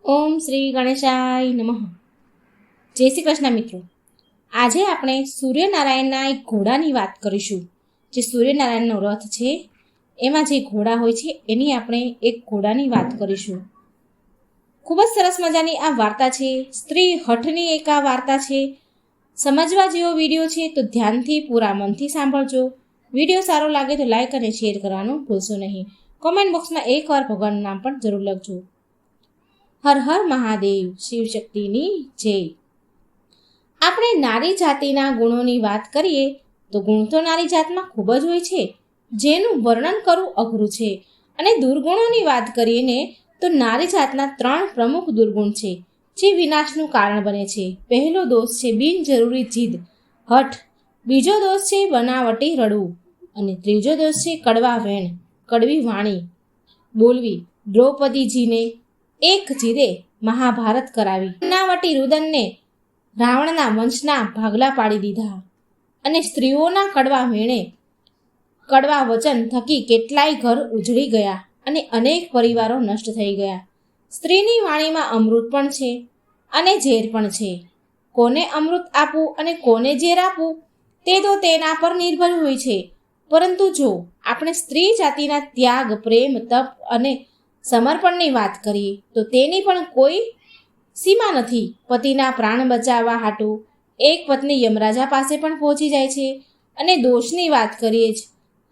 ઓમ શ્રી ગણેશાય નમઃ. જય શ્રી કૃષ્ણ મિત્રો. આજે આપણે સૂર્યનારાયણના એક ઘોડાની વાત કરીશું. જે સૂર્યનારાયણનો રથ છે એમાં જે ઘોડા હોય છે એની આપણે એક ઘોડાની વાત કરીશું. ખૂબ જ સરસ મજાની આ વાર્તા છે. સ્ત્રી હઠની એક આ વાર્તા છે. સમજવા જેવો વિડીયો છે તો ધ્યાનથી પૂરા મનથી સાંભળજો. વિડીયો સારો લાગે તો લાઈક અને શેર કરવાનું ભૂલશો નહીં. કોમેન્ટ બોક્સમાં એકવાર ભગવાનનું નામ પણ જરૂર લખજો. હર હર મહાદેવ. શિવશક્તિની જય. આપણે નારી જાતિના ગુણોની વાત કરીએ તો ગુણ તો નારી જાતમાં ખૂબ જ હોય છે, જેનું વર્ણન કરવું અઘરું છે. અને દુર્ગુણોની વાત કરીએ ને તો નારી જાતના 3 પ્રમુખ દુર્ગુણ છે જે વિનાશનું કારણ બને છે. પહેલો દોષ છે બિનજરૂરી જીદ, હઠ. બીજો દોષ છે બનાવટી રડવું. અને ત્રીજો દોષ છે કડવા વેણ, કડવી વાણી બોલવી. દ્રૌપદીજીને એક જીદે મહાભારત કરાવી. બનાવટી રુદનને રાવણના વંશના ભાગલા પાડી દીધા. અને સ્ત્રીઓના કડવા વેણે, કડવા વચન થકી કેટલાય ઘર ઉજળી ગયા અને અનેક પરિવારો નષ્ટ થઈ ગયા. સ્ત્રીની વાણીમાં અમૃત પણ છે અને ઝેર પણ છે. કોને અમૃત આપવું અને કોને ઝેર આપવું તે તો તેના પર નિર્ભર હોય છે. પરંતુ જો આપણે સ્ત્રી જાતિના ત્યાગ, પ્રેમ, તપ અને સમર્પણની વાત કરીએ તો તેની પણ કોઈ સીમા નથી. પતિના પ્રાણ બચાવવા હાટું એક પત્ની યમરાજા પાસે પણ પહોંચી જાય છે. અને દોષની વાત કરીએ જ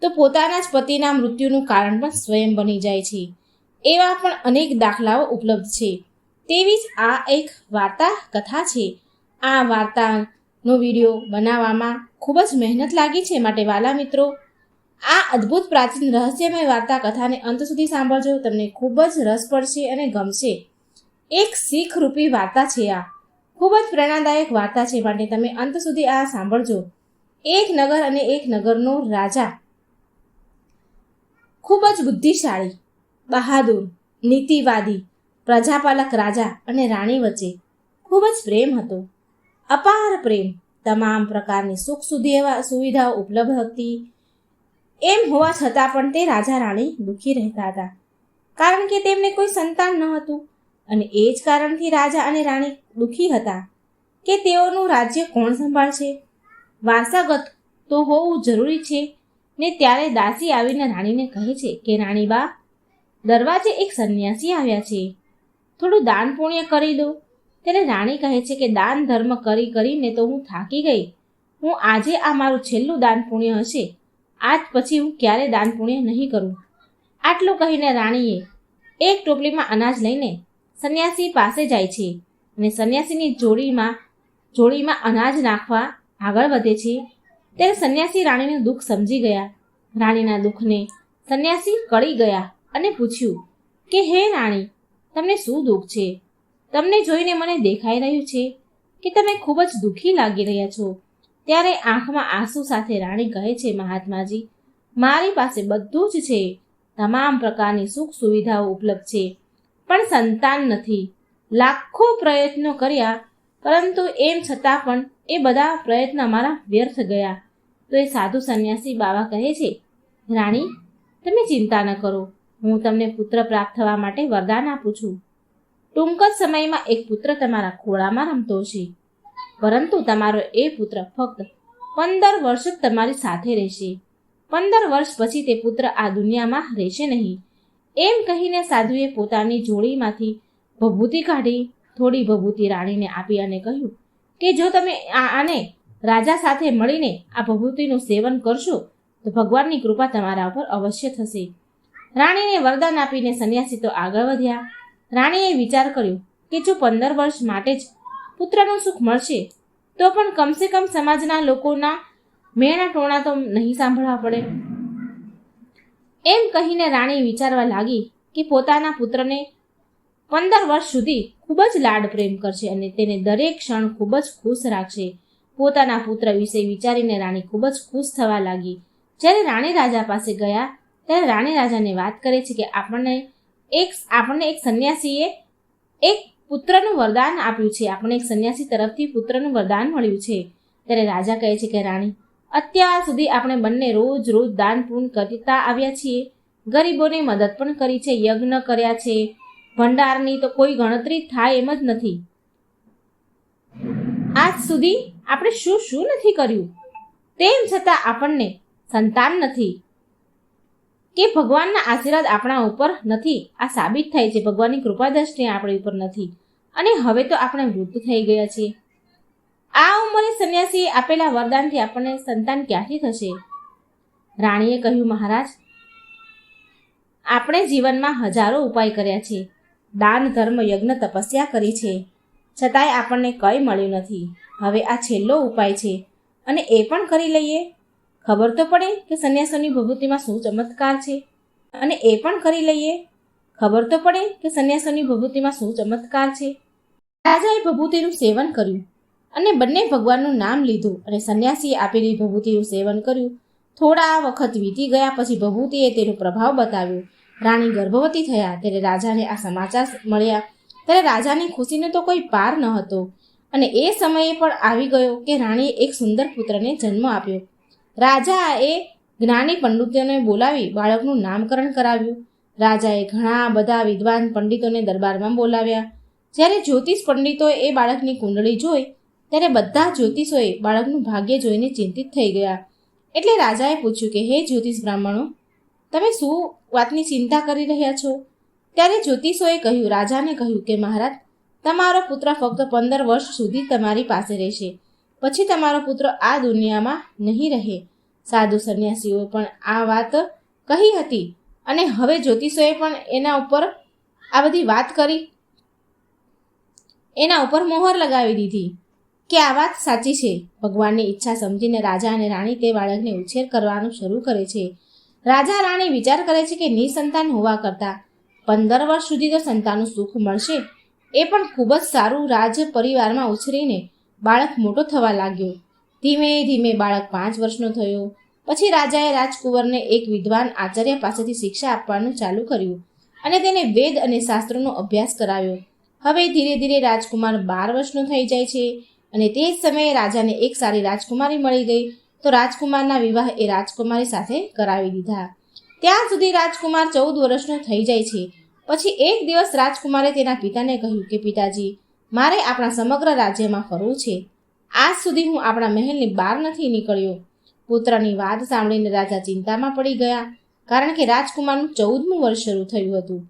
તો પોતાના જ પતિના મૃત્યુનું કારણ પણ સ્વયં બની જાય છે. એવા પણ અનેક દાખલાઓ ઉપલબ્ધ છે. તેવી જ આ એક વાર્તા કથા છે. આ વાર્તાનો વિડીયો બનાવવામાં ખૂબ જ મહેનત લાગી છે. માટે વાલા મિત્રો, આ અદ્ભુત પ્રાચીન રહસ્યમય વાર્તા કથાને અંત સુધી સાંભળજો. તમને ખૂબ જ રસ પડશે અને ગમશે. એક શીખ રૂપી વાર્તા છે. આ ખૂબ જ પ્રેરણાદાયક વાર્તા છે. માટે તમે અંત સુધી આ સાંભળજો. એક નગર અને એક નગરનો રાજા ખૂબ જ બુદ્ધિશાળી, બહાદુર, નીતિવાદી પ્રજાપાલક રાજા અને રાણી વચ્ચે ખૂબ જ પ્રેમ હતો. અપાર પ્રેમ. તમામ પ્રકારની સુખ સુવિધાઓ ઉપલબ્ધ હતી. એમ હોવા છતાં પણ તે રાજા રાણી દુઃખી રહેતા હતા, કારણ કે તેમને કોઈ સંતાન ન હતું. અને એ જ કારણથી રાજા અને રાણી દુઃખી હતા કે તેઓનું રાજ્ય કોણ સંભાળશે. વારસાગત તો હોવું જરૂરી છે ને. ત્યારે દાસી આવીને રાણીને કહે છે કે રાણીબા, દરવાજે એક સંન્યાસી આવ્યા છે, થોડું દાન પુણ્ય કરી દો. ત્યારે રાણી કહે છે કે દાન ધર્મ કરીને તો હું થાકી ગઈ. હું આજે આ મારું છેલ્લું દાન પુણ્ય હશે. આજ પછી હું ક્યારે દાન પુણ્ય નહીં કરું. આટલું કહીને રાણીએ એક ટોપલીમાં અનાજ લઈને સંન્યાસી પાસે જાય છે. અને સંન્યાસીની જોડીમાં અનાજ નાખવા આગળ વધે છે. ત્યારે સંન્યાસી રાણીનું દુઃખ સમજી ગયા. રાણીના દુઃખને સંન્યાસી કળી ગયા અને પૂછ્યું કે હે રાણી, તમને શું દુઃખ છે? તમને જોઈને મને દેખાઈ રહ્યું છે કે તમે ખૂબ જ દુઃખી લાગી રહ્યા છો. ત્યારે આંખમાં આંસુ સાથે રાણી કહે છે, મહાત્માજી, મારી પાસે બધું જ છે. તમામ પ્રકારની સુખ સુવિધાઓ ઉપલબ્ધ છે, પણ સંતાન નથી. લાખો પ્રયત્નો કર્યા, પરંતુ એમ છતાં પણ એ બધા પ્રયત્ન મારા વ્યર્થ ગયા. તો એ સાધુ સંન્યાસી બાવા કહે છે, રાણી, તમે ચિંતા ન કરો. હું તમને પુત્ર પ્રાપ્ત થવા માટે વરદાન આપું છું. ટૂંક જ સમયમાં એક પુત્ર તમારા ખોળામાં રમતો છે. પરંતુ તમારો એ પુત્ર ફક્ત 15 વર્ષ જ તમારી સાથે રહેશે. 15 વર્ષ પછી તે પુત્ર આ દુનિયામાં રહેશે નહીં. એમ કહીને સાધુએ પોતાની જોડીમાંથી ભભૂતિ કાઢી થોડી ભભૂતિ રાણીને આપી અને કહ્યું કે જો તમે આને રાજા સાથે મળીને આ ભભૂતિનું સેવન કરશો તો ભગવાનની કૃપા તમારા ઉપર અવશ્ય થશે. રાણીને વરદાન આપીને સંન્યાસી તો આગળ વધ્યા. રાણીએ વિચાર કર્યો કે જો 15 વર્ષ માટે જ પુત્રનું સુખ મળશે તો પણ કમસે કમ સમાજના લોકોના મેણા ટોણા તો નહીં સાંભળવા પડે. એમ કહીને રાણી વિચારવા લાગી કે પોતાના પુત્રને 15 વર્ષ સુધી ખૂબ જ લાડ પ્રેમ કરશે અને તેને દરેક ક્ષણ ખૂબ જ ખુશ રાખશે. પોતાના પુત્ર વિશે વિચારીને રાણી ખૂબ જ ખુશ થવા લાગી. જ્યારે રાણી રાજા પાસે ગયા ત્યારે રાણી રાજાને વાત કરે છે કે આપણને એક સંન્યાસીએ એક પુત્રનું વરદાન આપ્યું છે. આપણને એક સંન્યાસી તરફથી પુત્રનું વરદાન મળ્યું છે. ત્યારે રાજા કહે છે કે રાણી, અત્યાર સુધી આપણે બંને રોજ દાન પુણ્ય કરતા આવ્યા છીએ. ગરીબોની મદદ પણ કરી છે, યજ્ઞ કર્યા છે, ભંડારની તો કોઈ ગણતરી થાય એમ જ નથી. આજ સુધી આપણે શું શું નથી કર્યું, તેમ છતાં આપણને સંતાન નથી કે ભગવાનના આશીર્વાદ આપણા ઉપર નથી. આ સાબિત થાય છે ભગવાનની કૃપા દ્રષ્ટિ આપણી ઉપર નથી. અને હવે તો આપણે વૃદ્ધ થઈ ગયા છીએ. આ ઉંમરે સંન્યાસીએ આપેલા વરદાનથી આપણને સંતાન ક્યાંથી થશે? રાણીએ કહ્યું, મહારાજ, આપણે જીવનમાં હજારો ઉપાય કર્યા છે, દાન, ધર્મ, યજ્ઞ, તપસ્યા કરી છે, છતાંય આપણને કંઈ મળ્યું નથી. હવે આ છેલ્લો ઉપાય છે અને એ પણ કરી લઈએ. ખબર તો પડે કે સંન્યાસોની ભભૂતિમાં શું ચમત્કાર છે. અને એ પણ કરી લઈએ. ખબર તો પડે કે સંન્યાસોની ભભૂતિમાં શું ચમત્કાર છે. રાજાએ ભભૂતિનું સેવન કર્યું અને બંને ભગવાનનું નામ લીધું અને સંન્યાસીએ આપેલી ભભૂતિનું સેવન કર્યું. થોડા વખત વીતી ગયા પછી ભભૂતિએ તેનો પ્રભાવ બતાવ્યો. રાણી ગર્ભવતી થયા. ત્યારે રાજાને આ સમાચાર મળ્યા ત્યારે રાજાની ખુશીનો તો કોઈ પાર ન હતો. અને એ સમયે પણ આવી ગયો કે રાણીએ એક સુંદર પુત્રને જન્મ આપ્યો. રાજાએ જ્ઞાની પંડિતોને બોલાવી બાળકનું નામકરણ કરાવ્યું. રાજાએ ઘણા બધા વિદ્વાન પંડિતોને દરબારમાં બોલાવ્યા. જ્યારે જ્યોતિષ પંડિતોએ એ બાળકની કુંડળી જોઈ ત્યારે બધા જ્યોતિષોએ બાળકનું ભાગ્ય જોઈને ચિંતિત થઈ ગયા. એટલે રાજાએ પૂછ્યું કે હે જ્યોતિષ બ્રાહ્મણો, તમે શું વાતની ચિંતા કરી રહ્યા છો? ત્યારે જ્યોતિષોએ કહ્યું, રાજાને કહ્યું કે મહારાજ, તમારો પુત્ર ફક્ત 15 વર્ષ સુધી તમારી પાસે રહેશે. પછી તમારો પુત્ર આ દુનિયામાં નહીં રહે. સાધુ સંન્યાસીઓએ પણ આ વાત કહી હતી અને હવે જ્યોતિષોએ પણ એના ઉપર આ બધી વાત કરી, એના ઉપર મોહર લગાવી દીધી કે આ વાત સાચી છે. ભગવાનની ઈચ્છા સમજીને રાજા અને રાણી તે બાળકને ઉછેર કરવાનું શરૂ કરે છે. રાજા રાણી વિચાર કરે છે કે નિસંતાન હોવા કરતાં 15 વર્ષ સુધી તો સંતાનનું સુખ મળશે. એ પણ ખૂબ જ સારું. રાજ પરિવારમાં ઉછરીને બાળક મોટો થવા લાગ્યો. ધીમે ધીમે બાળક 5 વર્ષનો થયો. પછી રાજાએ રાજકુંવરને એક વિદ્વાન આચાર્ય પાસેથી શિક્ષા આપવાનું ચાલુ કર્યું અને તેને વેદ અને શાસ્ત્રોનો અભ્યાસ કરાવ્યો. હવે ધીરે ધીરે રાજકુમાર 12 વર્ષનો થઈ જાય છે અને તે જ સમયે રાજાને એક સારી રાજકુમારી મળી ગઈ. તો રાજકુમારના વિવાહ એ રાજકુમારી સાથે કરાવી દીધા. ત્યાં સુધી રાજકુમાર 14 વર્ષનો થઈ જાય છે. પછી એક દિવસ રાજકુમારે તેના પિતાને કહ્યું કે પિતાજી, મારે આપણા સમગ્ર રાજ્યમાં ફરવું છે. આજ સુધી હું આપણા મહેલની બહાર નથી નીકળ્યો. પુત્રની વાત સાંભળીને રાજા ચિંતામાં પડી ગયા, કારણ કે રાજકુમારનું 14મું વર્ષ શરૂ થયું હતું.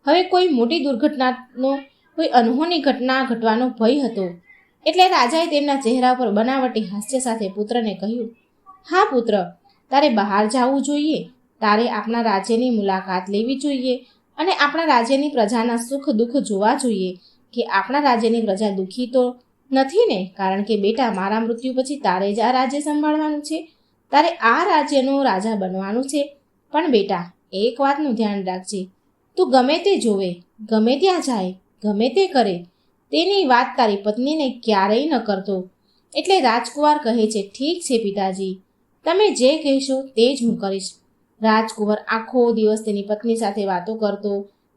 હવે કોઈ મોટી દુર્ઘટનાનો, કોઈ અનહોની ઘટના ઘટવાનો ભય હતો. એટલે રાજાએ તેમના ચહેરા પર બનાવટી હાસ્ય સાથે પુત્રને કહ્યું, હા પુત્ર, તારે બહાર જવું જોઈએ. તારે આપણા રાજ્યની મુલાકાત લેવી જોઈએ અને આપણા રાજ્યની પ્રજાના સુખ દુઃખ જોવા જોઈએ કે આપણા રાજ્યની પ્રજા દુઃખી તો નથી ને? કારણ કે બેટા, મારા મૃત્યુ પછી તારે જ આ રાજ્ય સંભાળવાનું છે. તારે આ રાજ્યનો રાજા બનવાનું છે. પણ બેટા, એક વાતનું ધ્યાન રાખજે, તું ગમે તે જોવે, ગમે ત્યાં જાય, ગમે તે કરે, તેની વાત તારી પત્નીને ક્યારેય ન કરતો. એટલે રાજકુમાર કહે છે, ઠીક છે પિતાજી, તમે જે કહેશો તે જ હું કરીશ. રાજકુંવર આખો દિવસ તેની પત્ની સાથે વાતો કરતો,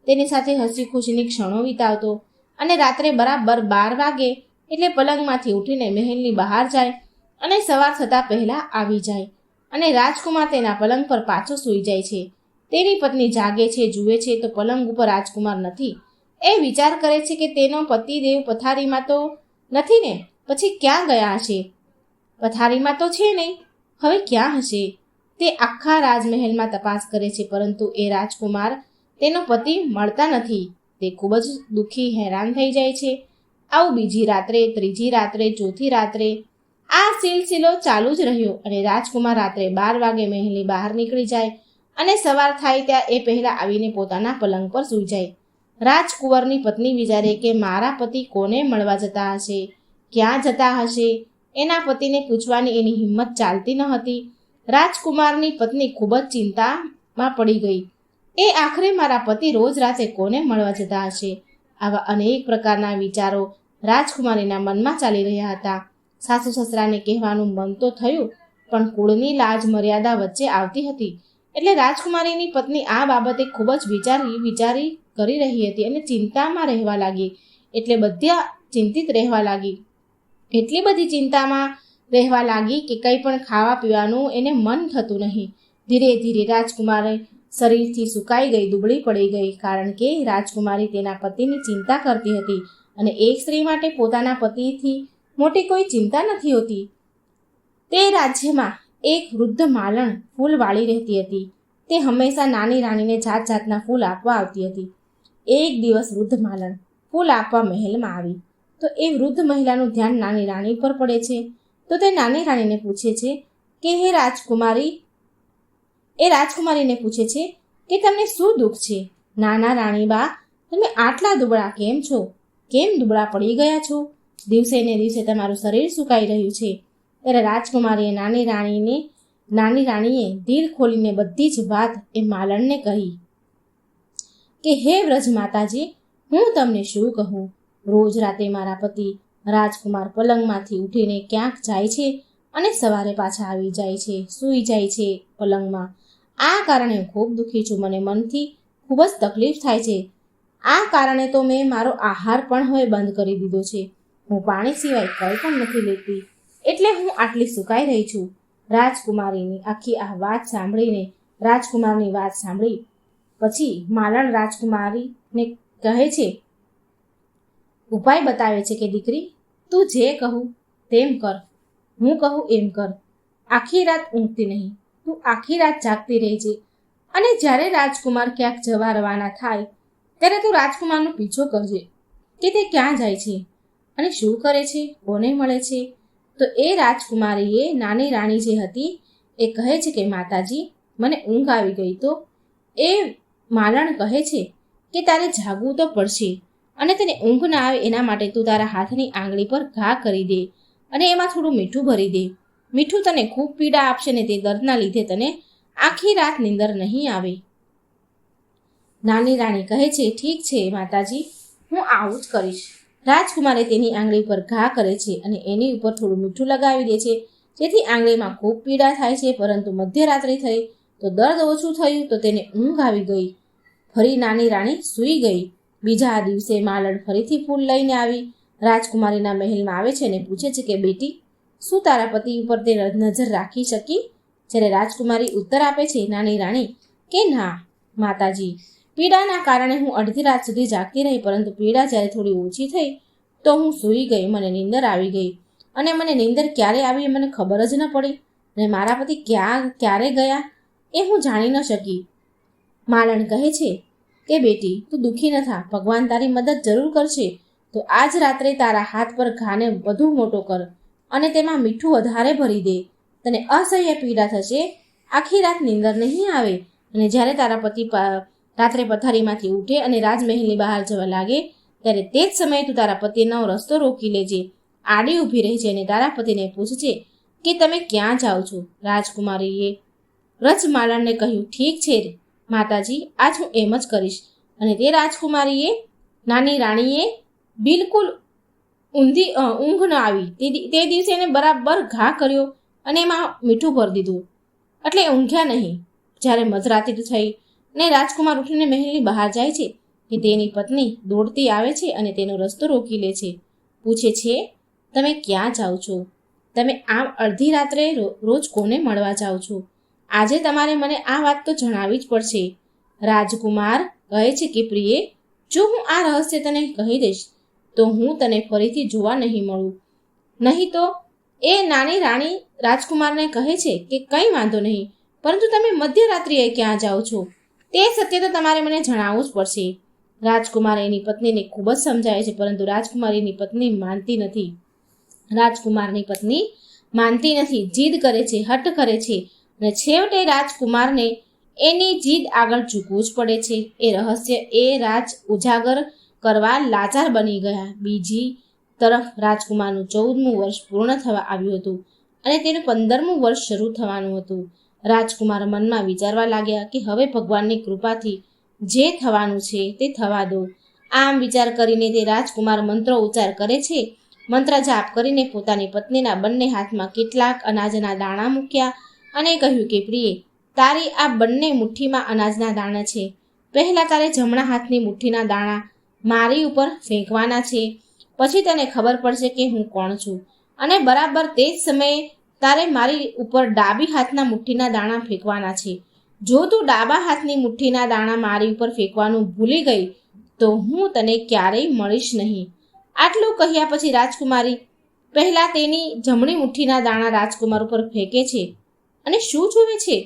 તેની સાથે હસી ખુશીની ક્ષણો વિતાવતો અને રાત્રે બરાબર 12 વાગે એટલે પલંગમાંથી ઉઠીને મહેલની બહાર જાય અને સવાર થતાં પહેલાં આવી જાય અને રાજકુમાર તેના પલંગ પર પાછો સૂઈ જાય છે. તેની પત્ની જાગે છે, જુએ છે તો પલંગ ઉપર રાજકુમાર નથી. એ વિચાર કરે છે કે તેનો પતિદેવ પથારીમાં તો નથી ને, પછી ક્યાં ગયા હશે? પથારીમાં તો છે નહીં, હવે ક્યાં હશે? તે આખા રાજમહેલમાં તપાસ કરે છે, પરંતુ એ રાજકુમાર, તેનો પતિ મળતા નથી. તે ખૂબ જ દુઃખી, હેરાન થઈ જાય છે. આવું બીજી રાત્રે, ત્રીજી રાત્રે, ચોથી રાત્રે આ સિલસિલો ચાલુ જ રહ્યો અને રાજકુમાર રાત્રે 12 વાગે મહેલની બહાર નીકળી જાય અને સવાર થાય ત્યાં એ પહેલાં આવીને પોતાના પલંગ પર સૂઈ જાય. રાજકુંવરની પત્ની વિચારે કે મારા પતિ કોને મળવા જતા હશે, ક્યાં જતા હશે? એના પતિને પૂછવાની એની હિંમત ચાલતી ન હતી. રાજકુમારની પત્ની ખૂબ જ ચિંતામાં પડી ગઈ. એ આખરે મારા પતિ રોજ રાતે કોને મળવા જતા હશે? આવા અનેક પ્રકારના વિચારો રાજકુમારીના મનમાં ચાલી રહ્યા હતા. સાસુ સસરાને કહેવાનું મન તો થયું, પણ કુળની લાજ મર્યાદા વચ્ચે આવતી હતી. એટલે રાજકુમારીની પત્ની આ બાબતે ખૂબ જ વિચારી કરી રહી હતી અને ચિંતામાં રહેવા લાગી. એટલે બધા ચિંતિત રહેવા લાગી. એટલી બધી ચિંતામાં રહેવા લાગી કે કંઈ પણ ખાવા પીવાનું એને મન થતું નહીં. ધીરે ધીરે રાજકુમારે શરીરથી સુકાઈ ગઈ, દુબળી પડી ગઈ, કારણ કે રાજકુમારી તેના પતિની ચિંતા કરતી હતી અને એક સ્ત્રી માટે પોતાના પતિથી મોટી કોઈ ચિંતા નથી હોતી. તે રાજ્યમાં એક વૃદ્ધ માલણ ફૂલ વાળી રહેતી હતી. તે હંમેશા નાની રાણીને જાત જાતના ફૂલ આપવા આવતી હતી. એક દિવસ વૃદ્ધ માલણ ફૂલ આપવા મહેલમાં આવી તો એ વૃદ્ધ મહિલાનું ધ્યાન નાની રાણી પર પડે છે. તો તે નાની રાણીને પૂછે છે કે રાજકુમારીને પૂછે છે કે તમને શું દુઃખ છે? નાના રાણીબા, તમે આટલા દુબળા કેમ છો? કેમ દુબળા પડી ગયા છો? દિવસે ને દિવસે તમારું શરીર સુકાઈ રહ્યું છે. ત્યારે રાજકુમારીએ નાની રાણીએ દિલ ખોલીને બધી જ વાત એ માલણને કહી કે હે વ્રજ માતાજી, હું તમને શું કહું? રોજ રાતે મારા પતિ રાજકુમાર પલંગમાંથી ઉઠીને ક્યાંક જાય છે અને સવારે પાછા આવી જાય છે, સૂઈ જાય છે પલંગમાં. આ કારણે હું ખૂબ દુઃખી છું. મને મનથી ખૂબ જ તકલીફ થાય છે. આ કારણે તો મેં મારો આહાર પણ હવે બંધ કરી દીધો છે. હું પાણી સિવાય કંઈ પણ નથી લેતી, એટલે હું આટલી સુકાઈ રહી છું. રાજકુમારની વાત સાંભળી પછી માલણ રાજકુમારીને કહે છે, ઉપાય બતાવે છે કે દીકરી, તું જે કહું તેમ કર, હું કહું એમ કર. આખી રાત ઊંઘતી નહીં, તું આખી રાત જાગતી રહેજે અને જ્યારે રાજકુમાર ક્યાંક જવા રવાના થાય ત્યારે તું રાજકુમારનો પીછો કરજે કે તે ક્યાં જાય છે અને શું કરે છે, કોને મળે છે. તો એ રાજકુમારીએ નાની રાણી જે હતી એ કહે છે કે માતાજી, મને ઊંઘ આવી ગઈ. તો એ માલણ કહે છે કે તારે જાગવું તો પડશે અને તને ઊંઘ ના આવે એના માટે તું તારા હાથની આંગળી પર ઘા કરી દે અને એમાં થોડું મીઠું ભરી દે. મીઠું તને ખૂબ પીડા આપશે ને તે દર્દના લીધે તને આખી રાત નીંદર નહીં આવે. નાની રાણી કહે છે, ઠીક છે માતાજી, હું આવું જ કરીશ. રાજકુમારે તેની આંગળી પર ઘા કરે છે અને એની ઉપર થોડું મીઠું લગાવી દે છે, જેથી આંગળીમાં ખૂબ પીડા થાય છે. પરંતુ મધ્યરાત્રિ થઈ તો દર્દ ઓછું થયું તો તેને ઊંઘ આવી ગઈ. ફરી નાની રાણી સૂઈ ગઈ. બીજા દિવસે માલણ ફરીથી ફૂલ લઈને આવી રાજકુમારીના મહેલમાં આવે છે અને પૂછે છે કે બેટી, શું તારા પતિ ઉપર તે નજર રાખી શકી? જ્યારે રાજકુમારી ઉત્તર આપે છે નાની રાણી કે ના માતાજી, પીડાના કારણે હું અડધી રાત સુધી જાગતી રહી, પરંતુ પીડા જ્યારે થોડી ઓછી થઈ તો હું સૂઈ ગઈ. મને નીંદર આવી ગઈ અને મને નીંદર ક્યારે આવી એ મને ખબર જ ન પડી અને મારા પતિ ક્યારે ગયા એ હું જાણી ન શકી. માલણ કહે છે કે બેટી, તું દુઃખી ન થા, ભગવાન તારી મદદ જરૂર કરશે. તો આજ રાત્રે તારા હાથ પર ઘાને વધુ મોટો કર અને તેમાં મીઠું વધારે ભરી દે. તને અસહ્ય પીડા થશે, આખી રાત નીંદર નહીં આવે અને જ્યારે તારા પતિ રાત્રે પથારીમાંથી ઉઠે અને રાજમહેલની બહાર જવા લાગે ત્યારે તે જ સમયે તું તારા પતિનો રસ્તો રોકી લેજે, આડી ઊભી રહેજે અને તારા પતિને પૂછજે કે તમે ક્યાં જાઓ છો. રાજકુમારીએ વ્રજમાલણને કહ્યું, ઠીક છે માતાજી, આજ હું એમ જ કરીશ. અને તે રાજકુમારીએ નાની રાણીએ બિલકુલ ઊંઘ ન આવી તે દિવસે એને બરાબર ઘા કર્યો અને એમાં મીઠું ભરી દીધું, એટલે ઊંઘ્યા નહીં. જ્યારે મધરાત્રિ થઈ ને રાજકુમાર ઉઠીને મહેલની બહાર જાય છે કે તેની પત્ની દોડતી આવે છે અને તેનો રસ્તો રોકી લે છે. પૂછે છે, તમે ક્યાં જાઓ છો? તમે આમ અડધી રાત્રે રોજ કોને મળવા જાઓ છો? આજે તમારે મને આ વાત તો જણાવવી જ પડશે. રાજકુમાર કહે છે કે પ્રિય, જો હું આ રહસ્ય તને કહી દઈશ તો હું તને ફરીથી જોવા નહીં મળું. નહીં તો એ નાની રાણી રાજકુમારને કહે છે કે કંઈ વાંધો નહીં, પરંતુ તમે મધ્યરાત્રિએ ક્યાં જાઓ છો તે સત્ય તો તમારે મને જણાવવું જ પડશે. રાજકુમાર એની પત્નીને ખૂબ જ સમજાવે છે, પરંતુ રાજકુમારીની પત્ની માનતી નથી, જીદ કરે છે, હઠ કરે છે અને છેવટે રાજકુમારને એની જીદ આગળ ઝૂકવું જ પડે છે. એ રહસ્ય રાજ ઉજાગર કરવા લાચાર બની ગયા. બીજી તરફ રાજકુમારનું 14મું વર્ષ પૂર્ણ થવા આવ્યું હતું અને તેનું 15મું વર્ષ શરૂ થવાનું હતું. રાજકુમાર મનમાં વિચારવા લાગ્યા કે હવે ભગવાનની કૃપાથી જે થવાનું છે તે થવા દો. આમ વિચાર કરીને તે રાજકુમાર મંત્રો ઉચ્ચાર કરે છે. મંત્ર જાપ કરીને પોતાની પત્નીના બંને હાથમાં કેટલાક અનાજના દાણા મૂક્યા અને કહ્યું કે પ્રિય, તારી આ બંને મુઠ્ઠીમાં અનાજના દાણા છે. પહેલાં તારે જમણા હાથની મુઠ્ઠીના દાણા મારી ઉપર ફેંકવાના છે, પછી તને ખબર પડશે કે હું કોણ છું અને બરાબર તે જ સમયે તારે મારી ઉપર ડાબી હાથના મુઠ્ઠીના દાણા ફેંકવાના છે. જો તું ડાબા હાથની મુઠ્ઠીના દાણા મારી ઉપર ફેંકવાનું ભૂલી ગઈ તો હું તને ક્યારેય મળીશ નહીં. આટલું કહ્યા પછી રાજકુમારી પહેલા તેની જમણી મુઠ્ઠીના દાણા રાજકુમાર ઉપર ફેંકે છે અને શું જુએ છે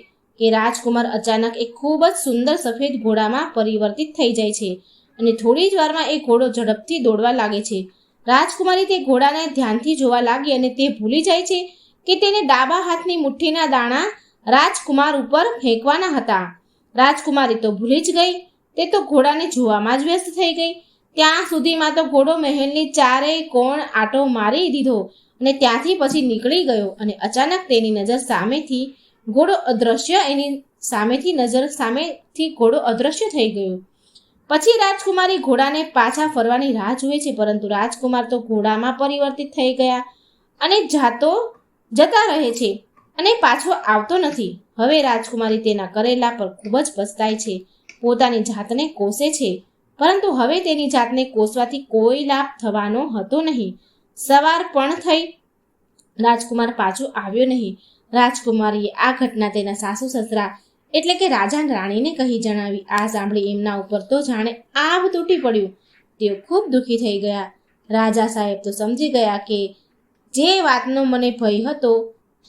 કે રાજકુમાર અચાનક એક ખૂબ જ સુંદર સફેદ ઘોડામાં પરિવર્તિત થઈ જાય છે અને થોડી જ વારમાં એ ઘોડો ઝડપથી દોડવા લાગે છે. રાજકુમારી તે ઘોડાને ધ્યાનથી જોવા લાગી અને તે ભૂલી જાય છે કે તેને ડાબા હાથની મુઠ્ઠીના દાણા રાજકુમાર ઉપર ફેંકવાના હતા. રાજકુમારી તો ભૂલી જ ગઈ, તે તો ઘોડાને જોવામાં જ વ્યસ્ત થઈ ગઈ. ત્યાં સુધીમાં તો ઘોડો મહેલની ચારેય કોણ આંટો મારી દીધો અને ત્યાંથી પછી નીકળી ગયો અને અચાનક તેની નજર સામેથી ઘોડો અદૃશ્ય થઈ ગયો. પછી રાજકુમારી ઘોડાને પાછા ફરવાની રાહ જુએ છે, પરંતુ રાજકુમાર તો ઘોડામાં પરિવર્તિત થઈ ગયા અને જતા રહે છે અને પાછો આવતો નથી. હવે રાજકુમારી તેના કરેલા પર ખૂબ જ પસ્તાય છે, પોતાની જાતને કોસે છે, પરંતુ હવે તેની જાતને કોસવાથી કોઈ લાભ થવાનો હતો નહીં. સવાર પણ થઈ, રાજકુમાર પાછો આવ્યો નહીં. રાજકુમારીએ આ ઘટના તેના સાસુ સસરા એટલે કે રાજા રાણીને કહી જણાવી. આ સાંભળી એમના ઉપર તો જાણે આભ તૂટી પડ્યું. તેઓ ખૂબ દુઃખી થઈ ગયા. રાજા સાહેબ તો સમજી ગયા કે જે વાતનો મને ભય હતો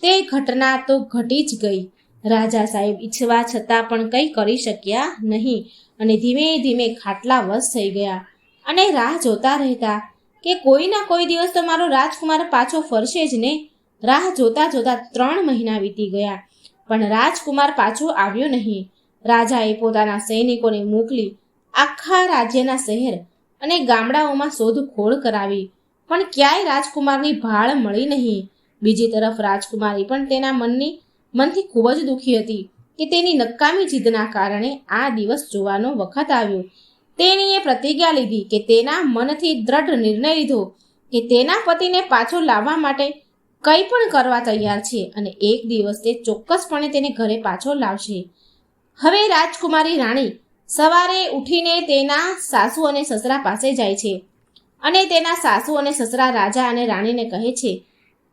તે ઘટના તો ઘટી જ ગઈ. રાજા સાહેબ ઈચ્છવા છતાં પણ કંઈ કરી શક્યા નહીં અને ધીમે ધીમે ખાટલા વશ થઈ ગયા અને રાહ જોતા રહેતા કે કોઈ ના કોઈ દિવસ તો મારો રાજકુમાર પાછો ફરશે જ ને. રાહ જોતા જોતા 3 મહિના વીતી ગયા, પણ રાજકુમાર પાછો આવ્યો નહીં. રાજાએ પોતાના સૈનિકોને મોકલી આખા રાજ્યના શહેર અને ગામડાઓમાં શોધખોળ કરાવી, પણ ક્યાંય રાજકુમારની ભાળ મળી નહીં. બીજી તરફ રાજકુમારી પણ તેના મનથી ખૂબ જ દુઃખી હતી કે તેની નકામી જીદના કારણે આ દિવસ જોવાનો વખત આવ્યો. તેણીએ પ્રતિજ્ઞા લીધી કે તેના મનથી દ્રઢ નિર્ણય લીધો કે તેના પતિને પાછો લાવવા માટે કંઈ પણ કરવા તૈયાર છે અને એક દિવસ તે ચોક્કસપણે તેને ઘરે પાછો લાવશે. હવે રાજકુમારી રાણી સવારે ઉઠીને તેના સાસુ અને સસરા પાસે જાય છે અને તેના સાસુ અને સસરા રાજા અને રાણીને કહે છે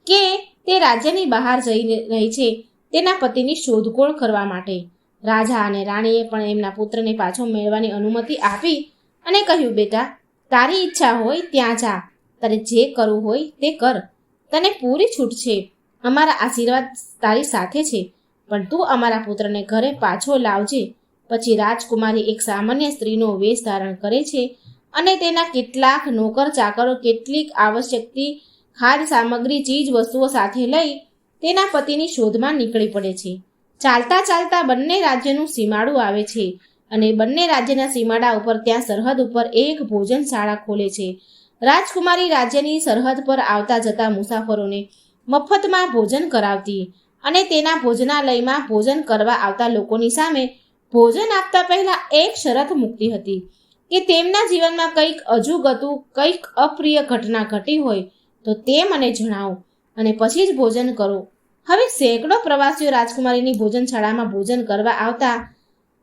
કે તે રાજ્યની બહાર જઈ રહી છે તેના પતિની શોધખોળ કરવા માટે. રાજા અને રાણીએ પણ એમના પુત્રને પાછો મેળવવાની અનુમતિ આપી અને કહ્યું, બેટા, તારી ઈચ્છા હોય ત્યાં જા, તારે જે કરવું હોય તે કર, તને પૂરી છૂટ છે. અમારા આશીર્વાદ તારી સાથે છે, પણ તું અમારા પુત્રને ઘરે પાછો લાવજે. પછી રાજકુમારી એક સામાન્ય સ્ત્રીનો વેશ ધારણ કરે છે અને તેના કેટલાક નોકર ચાકરો કેટલીક આવશ્યકતી ખાદ્ય સામગ્રી ચીજ વસ્તુઓ સાથે લઈ તેના પતિની શોધમાં નીકળી પડે છે. ચાલતા ચાલતા બંને રાજ્યનું સીમાડું આવે છે અને બંને રાજ્યના સીમાડા ઉપર ત્યાં સરહદ ઉપર એક ભોજનશાળા ખોલે છે. રાજકુમારી રાજ્યની સરહદ પર આવતા જતા મુસાફરોને મફતમાં ભોજન કરાવતી અને તેના ભોજનાલયમાં ભોજન કરવા આવતા લોકોની સામે ભોજન આપતા પહેલા એક શરત મૂકતી હતી કે તેમના જીવનમાં કંઈક અજુગતું, કંઈક અપ્રિય ઘટના ઘટી હોય તો તે મને જણાવો અને પછી જ ભોજન કરો. હવે સેંકડો પ્રવાસીઓ રાજકુમારીની ભોજનશાળામાં ભોજન કરવા આવતા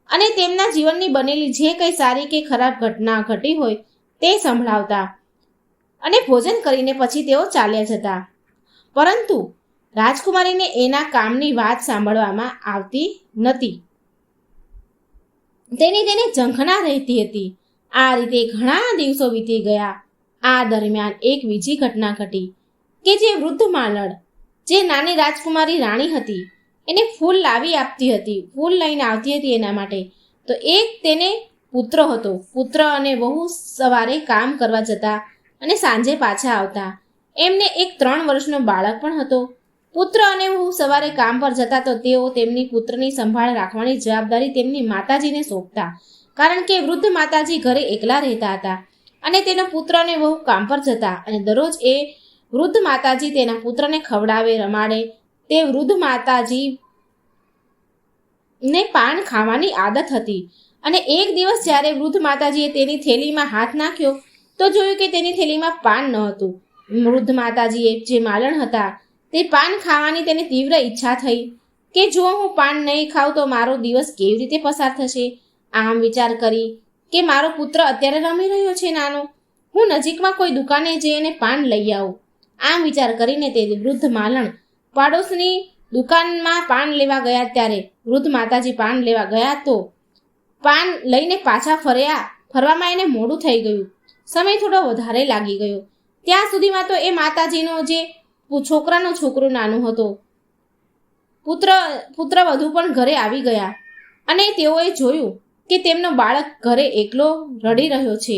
અને તેમના જીવનની બનેલી જે કંઈ સારી કે ખરાબ ઘટના ઘટી હોય તે સંભળાવતા અને ભોજન કરીને પછી તેઓ ચાલ્યા જતા. પરંતુ રાજકુમારીને એના કામની વાત સાંભળવામાં આવતી નથી. તેને ઝંખના રહેતી હતી. આ રીતે ઘણા દિવસો વીતી ગયા. આ દરમિયાન એક બીજી ઘટના ઘટી કે જે વૃદ્ધ માલણ, જે નાની રાજકુમારી રાણી હતી, એને ફૂલ લાવી આપતી હતી, ફૂલ લઈને આવતી હતી એના માટે. તો એક તેને પુત્ર હતો. પુત્ર અને વહુ સવારે કામ કરવા જતા અને સાંજે પાછા આવતા. એમને એક 3 વર્ષનો બાળક પણ હતો. પુત્ર અને વહુ સવારે કામ પર જતા તો તેઓ તેમની પુત્રની સંભાળ રાખવાની જવાબદારી તેમની માતાજીને સોંપતા, કારણ કે વૃદ્ધ માતાજી ઘરે એકલા રહેતા હતા અને તેનો પુત્ર અને વહુ કામ પર જતા અને દરરોજ એ વૃદ્ધ માતાજી તેના પુત્રને ખવડાવે, રમાડે. તે વૃદ્ધ માતાજીને પાન ખાવાની આદત હતી અને એક દિવસ જ્યારે વૃદ્ધ માતાજીએ તેની થેલીમાં હાથ નાખ્યો તો જોયું કે તેની થેલીમાં પાન ન હતું. વૃદ્ધ માતાજીએ, જે માલણ હતા, તે પાન ખાવાની તેને તીવ્ર ઈચ્છા થઈ કે જો હું પાન નહીં ખાઉં તો મારો દિવસ કેવી રીતે પસાર થશે. આમ વિચાર કરી કે મારો પુત્ર અત્યારે રમી રહ્યો છે નાનો, હું નજીકમાં કોઈ દુકાને જઈને પાન લઈ આવું. આમ વિચાર કરીને તે વૃદ્ધ માલણ પાડોશની દુકાનમાં પાન લેવા ગયા ત્યારે વૃદ્ધ માતાજી પાન લેવા ગયા તો પાન લઈને પાછા ફરવામાં એને મોડું થઈ ગયું. સમય થોડો વધારે લાગી ગયો. ત્યાં સુધીમાં તો એ માતાજીનો જે છોકરાનો છોકરો નાનો હતો, પુત્ર વધુ પણ ઘરે આવી ગયા અને તેઓએ જોયું કે તેમનો બાળક ઘરે એકલો રડી રહ્યો છે.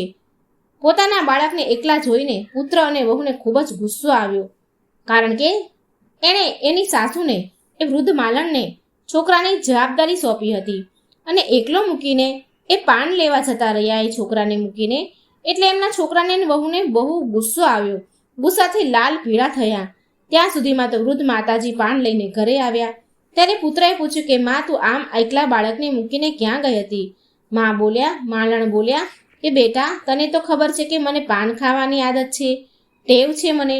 પોતાના બાળકને એકલા જોઈને પુત્ર અને વહુને ખૂબ જ ગુસ્સો આવ્યો, કારણ કે એણે એની સાસુને, એ વૃદ્ધ માલણને છોકરાની જવાબદારી સોંપી હતી અને એકલો મૂકીને એ પાન લેવા જતા રહ્યા એ છોકરાને મૂકીને. એટલે એમના છોકરાને અને વહુને બહુ ગુસ્સો આવ્યો. ગુસ્સાથી લાલ પીળા થયા. ત્યાં સુધીમાં તો વૃદ્ધ માતાજી પાન લઈને ઘરે આવ્યા. ત્યારે પુત્રએ પૂછ્યું કે માં, તું આમ એકલા બાળકને મૂકીને ક્યાં ગઈ હતી? માલણ બોલ્યા કે બેટા, તને તો ખબર છે કે મને પાન ખાવાની આદત છે, ટેવ છે મને,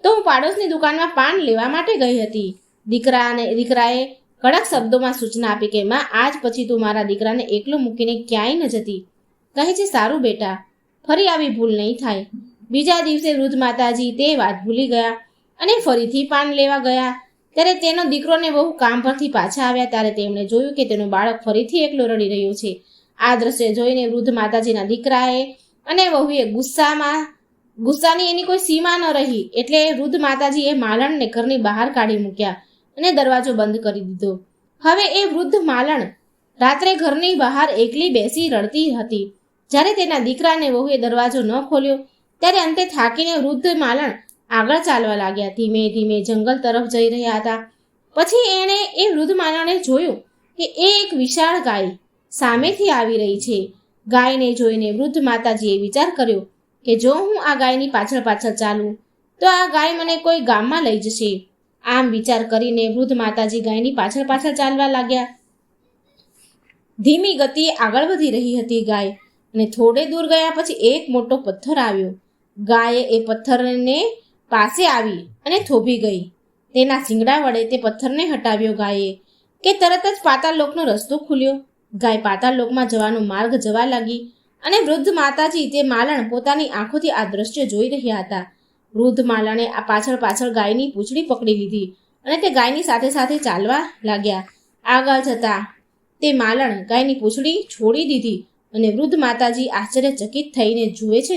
તો હું પાડોશની દુકાનમાં પાન લેવા માટે ગઈ હતી. દીકરાએ કડક શબ્દોમાં સૂચના આપી કે માં, આજ પછી તું મારા દીકરાને એકલો મૂકીને ક્યાંય ન જતી. કહે છે, સારું બેટા, ફરી આવી ભૂલ નહીં થાય. બીજા દિવસે વૃદ્ધ માતાજી તે વાત ભૂલી ગયા અને ફરીથી પાન લેવા ગયા. ત્યારે તેનો દીકરોને બહુ કામ પરથી પાછા આવ્યા ત્યારે તેમણે જોયું કે તેનું બાળક ફરીથી એકલો રડી રહ્યું છે. આ દ્રશ્ય જોઈને વૃદ્ધ માતાજીના દીકરાએ અને વહુએ ગુસ્સાની એની કોઈ સીમા ન રહી. એટલે વૃદ્ધ માતાજીએ માલણને ઘરની બહાર કાઢી મૂક્યા અને દરવાજો બંધ કરી દીધો. હવે એ વૃદ્ધ માલણ રાત્રે ઘરની બહાર એકલી બેસી રડતી હતી. જ્યારે તેના દીકરા અને વહુએ દરવાજો ન ખોલ્યો ત્યારે અંતે થાકીને વૃદ્ધ માલણ આગળ ચાલવા લાગ્યા. ધીમે ધીમે જંગલ તરફ જઈ રહ્યા હતા. પછી એણે એ વૃદ્ધ માલણે જોયું કે એક વિશાળ ગાય સામેથી આવી રહી છે. ગાયને જોઈને વૃદ્ધ માતાજીએ વિચાર કર્યો કે જો હું આ ગાયની પાછળ ચાલું તો આ ગાય મને કોઈ ગામમાં લઈ જશે. આમ વિચાર કરીને વૃદ્ધ માતાજી ગાયની પાછળ ચાલવા લાગ્યા. ધીમી ગતિએ આગળ વધી રહી હતી ગાય, અને થોડે દૂર ગયા પછી એક મોટો પથ્થર આવ્યો. ગાયે એ પથ્થરને પાસે આવી અને થોભી ગઈ. તેના શિંગડા વડે તે પથ્થરને હટાવ્યો ગાયે કે તરત જ પાતાળ લોકનો રસ્તો ખુલ્યો. ગાય પાતાળ લોકમાં જવાનો માર્ગ જવા લાગી અને વૃદ્ધ માતાજી તે માલણ પોતાની આંખોથી આ દ્રશ્ય જોઈ રહ્યા હતા. વૃદ્ધ માલણે આ પાછળ ગાયની પૂંછડી પકડી લીધી અને તે ગાયની સાથે ચાલવા લાગ્યા. આગળ જતા તે માલણ ગાયની પૂંછડી છોડી દીધી અને વૃદ્ધ માતાજી આશ્ચર્યચકિત થઈને જુએ છે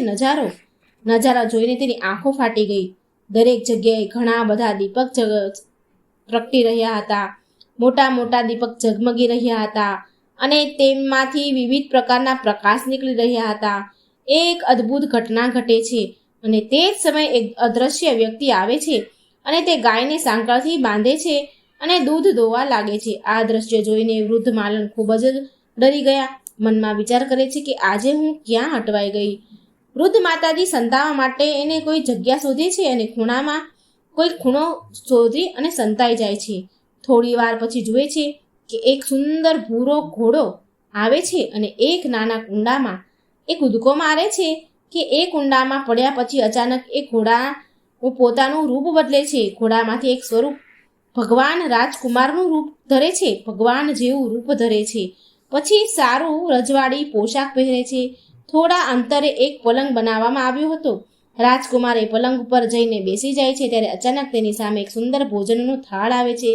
નજારા જોઈને તેની આંખો ફાટી ગઈ. દરેક જગ્યાએ ઘણા બધા દીપક પ્રગટી રહ્યા હતા. મોટા મોટા દીપક ઝગમગી રહ્યા હતા અને તેમાંથી વિવિધ પ્રકારના પ્રકાશ નીકળી રહ્યા હતા. એક અદ્ભુત ઘટના ઘટે છે અને તે જ સમયે એક અદ્રશ્ય વ્યક્તિ આવે છે અને તે ગાયને સાંકળથી બાંધે છે અને દૂધ દોવા લાગે છે. આ દ્રશ્ય જોઈને વૃદ્ધ માલણ ખૂબ જ ડરી ગયા. મનમાં વિચાર કરે છે કે આજે હું ક્યાં અટવાઈ ગઈ. વૃદ્ધ માતાજી સંતાવા માટે એને કોઈ જગ્યા શોધે છે અને કોઈ ખૂણો શોધી અને સંતાઈ જાય છે. થોડી વાર પછી જુએ છે કે એક સુંદર ભૂરો ઘોડો આવે છે અને એક નાના કુંડામાં એ કૂદકો મારે છે કે એ કુંડામાં પડ્યા પછી અચાનક એ ઘોડા પોતાનું રૂપ બદલે છે. ઘોડામાંથી એક સ્વરૂપ ભગવાન રાજકુમારનું રૂપ ધરે છે, ભગવાન જેવું રૂપ ધરે છે. પછી સારું રજવાડી પોશાક પહેરે છે. થોડા અંતરે એક પલંગ બનાવવામાં આવ્યો હતો. રાજકુમાર એ પલંગ ઉપર જઈને બેસી જાય છે ત્યારે અચાનક તેની સામે એક સુંદર ભોજનનો થાળ આવે છે.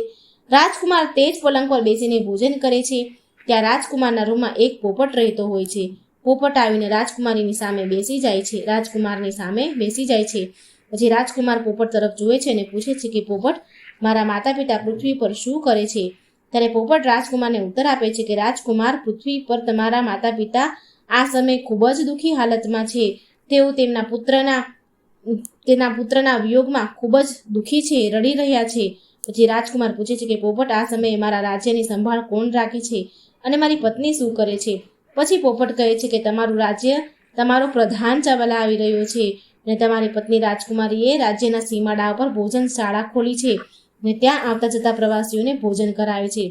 રાજકુમાર તે જ પલંગ પર બેસીને ભોજન કરે છે. ત્યાં રાજકુમારના રૂમમાં એક પોપટ રહેતો હોય છે. પોપટ આવીને રાજકુમારની સામે બેસી જાય છે. પછી રાજકુમાર પોપટ તરફ જુએ છે અને પૂછે છે કે પોપટ, મારા માતા પિતા પૃથ્વી પર શું કરે છે? ત્યારે પોપટ રાજકુમારને ઉત્તર આપે છે કે રાજકુમાર, પૃથ્વી પર તમારા માતા પિતા આ સમયે ખૂબ જ દુઃખી હાલતમાં છે. તેઓ તેના પુત્રના વિયોગમાં ખૂબ જ દુઃખી છે, રડી રહ્યા છે. પછી રાજકુમાર પૂછે છે કે પોપટ, આ સમયે મારા રાજ્યની સંભાળ કોણ રાખે છે અને મારી પત્ની શું કરે છે? પછી પોપટ કહે છે કે તમારું રાજ્ય તમારો પ્રધાન ચલાવી રહ્યો છે અને તમારી પત્ની રાજકુમારીએ રાજ્યના સીમાડા ઉપર ભોજનશાળા ખોલી છે અને ત્યાં આવતા જતા પ્રવાસીઓને ભોજન કરાવે છે.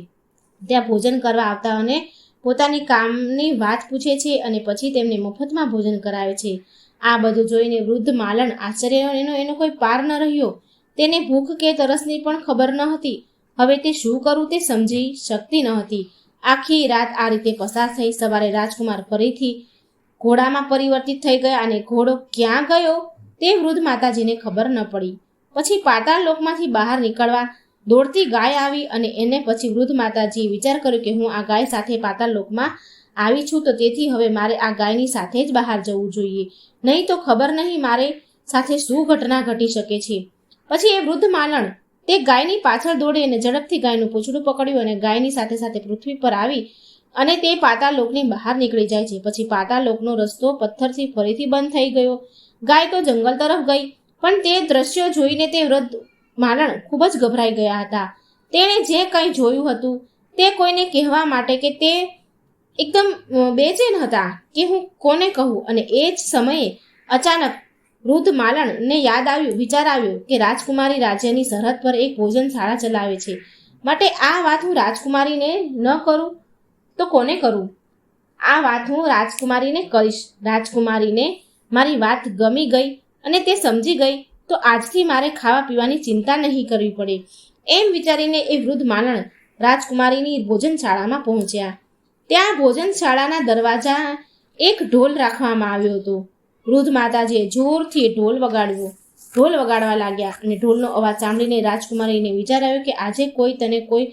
ત્યાં ભોજન કરવા આવતા અને પોતાની કામની વાત પૂછે છે અને પછી તેમને મફતમાં ભોજન કરાવે છે. આ બધું જોઈને વૃદ્ધ માલણ આશ્ચર્ય એનો કોઈ પાર ન રહ્યો. તેને ભૂખ કે તરસની પણ ખબર ન હતી. હવે તે શું કરું તે સમજી શકતી ન હતી. આખી રાત આ રીતે પસાર થઈ. સવારે રાજકુમાર ફરીથી ઘોડામાં પરિવર્તિત થઈ ગયા અને ઘોડો ક્યાં ગયો તે વૃદ્ધ માતાજીને ખબર ન પડી. પછી પાતાળ લોકમાંથી બહાર નીકળવા દોડતી ગાય આવી અને એને પછી વૃદ્ધ માતાજીએ વિચાર કર્યો કે હું આ ગાય સાથે પાતાળ લોકમાં આવી છું, તો તેથી હવે મારે આ ગાયની સાથે જ બહાર જવું જોઈએ, નહીં તો ખબર નહીં મારે સાથે શું ઘટના ઘટી શકે છે. પછી એ વૃદ્ધ માલણ તે ગાયની પાછળ દોડી અને ઝડપથી ગાયનું પૂંછડું પકડ્યું અને ગાયની સાથે સાથે પૃથ્વી પર આવી અને તે પાતાળ લોકની બહાર નીકળી જાય છે. પછી પાતાળ લોકનો રસ્તો પથ્થરથી ફરીથી બંધ થઈ ગયો. ગાય તો જંગલ તરફ ગઈ, પણ તે દ્રશ્યો જોઈને તે વૃદ્ધ માલણ ખૂબ જ ગભરાઈ ગયા હતા. તેણે જે કંઈ જોયું હતું તે કોઈને કહેવા માટે કે તે એકદમ બેચેન હતા કે હું કોને કહું. અને એ જ સમયે અચાનક વૃદ્ધ માલણને વિચાર આવ્યો કે રાજકુમારી રાજ્યની સરહદ પર એક ભોજનશાળા ચલાવે છે, માટે આ વાત હું રાજકુમારીને ન કરું તો કોને કરું? આ વાત હું રાજકુમારીને કહીશ. રાજકુમારીને મારી વાત ગમી ગઈ અને તે સમજી ગઈ તો આજથી મારે ખાવા પીવાની ચિંતા નહીં કરવી પડે. એમ વિચારીને એ વૃદ્ધ માલણ રાજકુમારીની ભોજનશાળામાં પહોંચ્યા. ત્યાં ભોજનશાળાના દરવાજા એક ઢોલ રાખવામાં આવ્યો હતો. વૃદ્ધ માતાજીએ જોરથી ઢોલ વગાડવા લાગ્યા અને ઢોલનો અવાજ સાંભળીને રાજકુમારીને વિચાર આવ્યો કે આજે કોઈ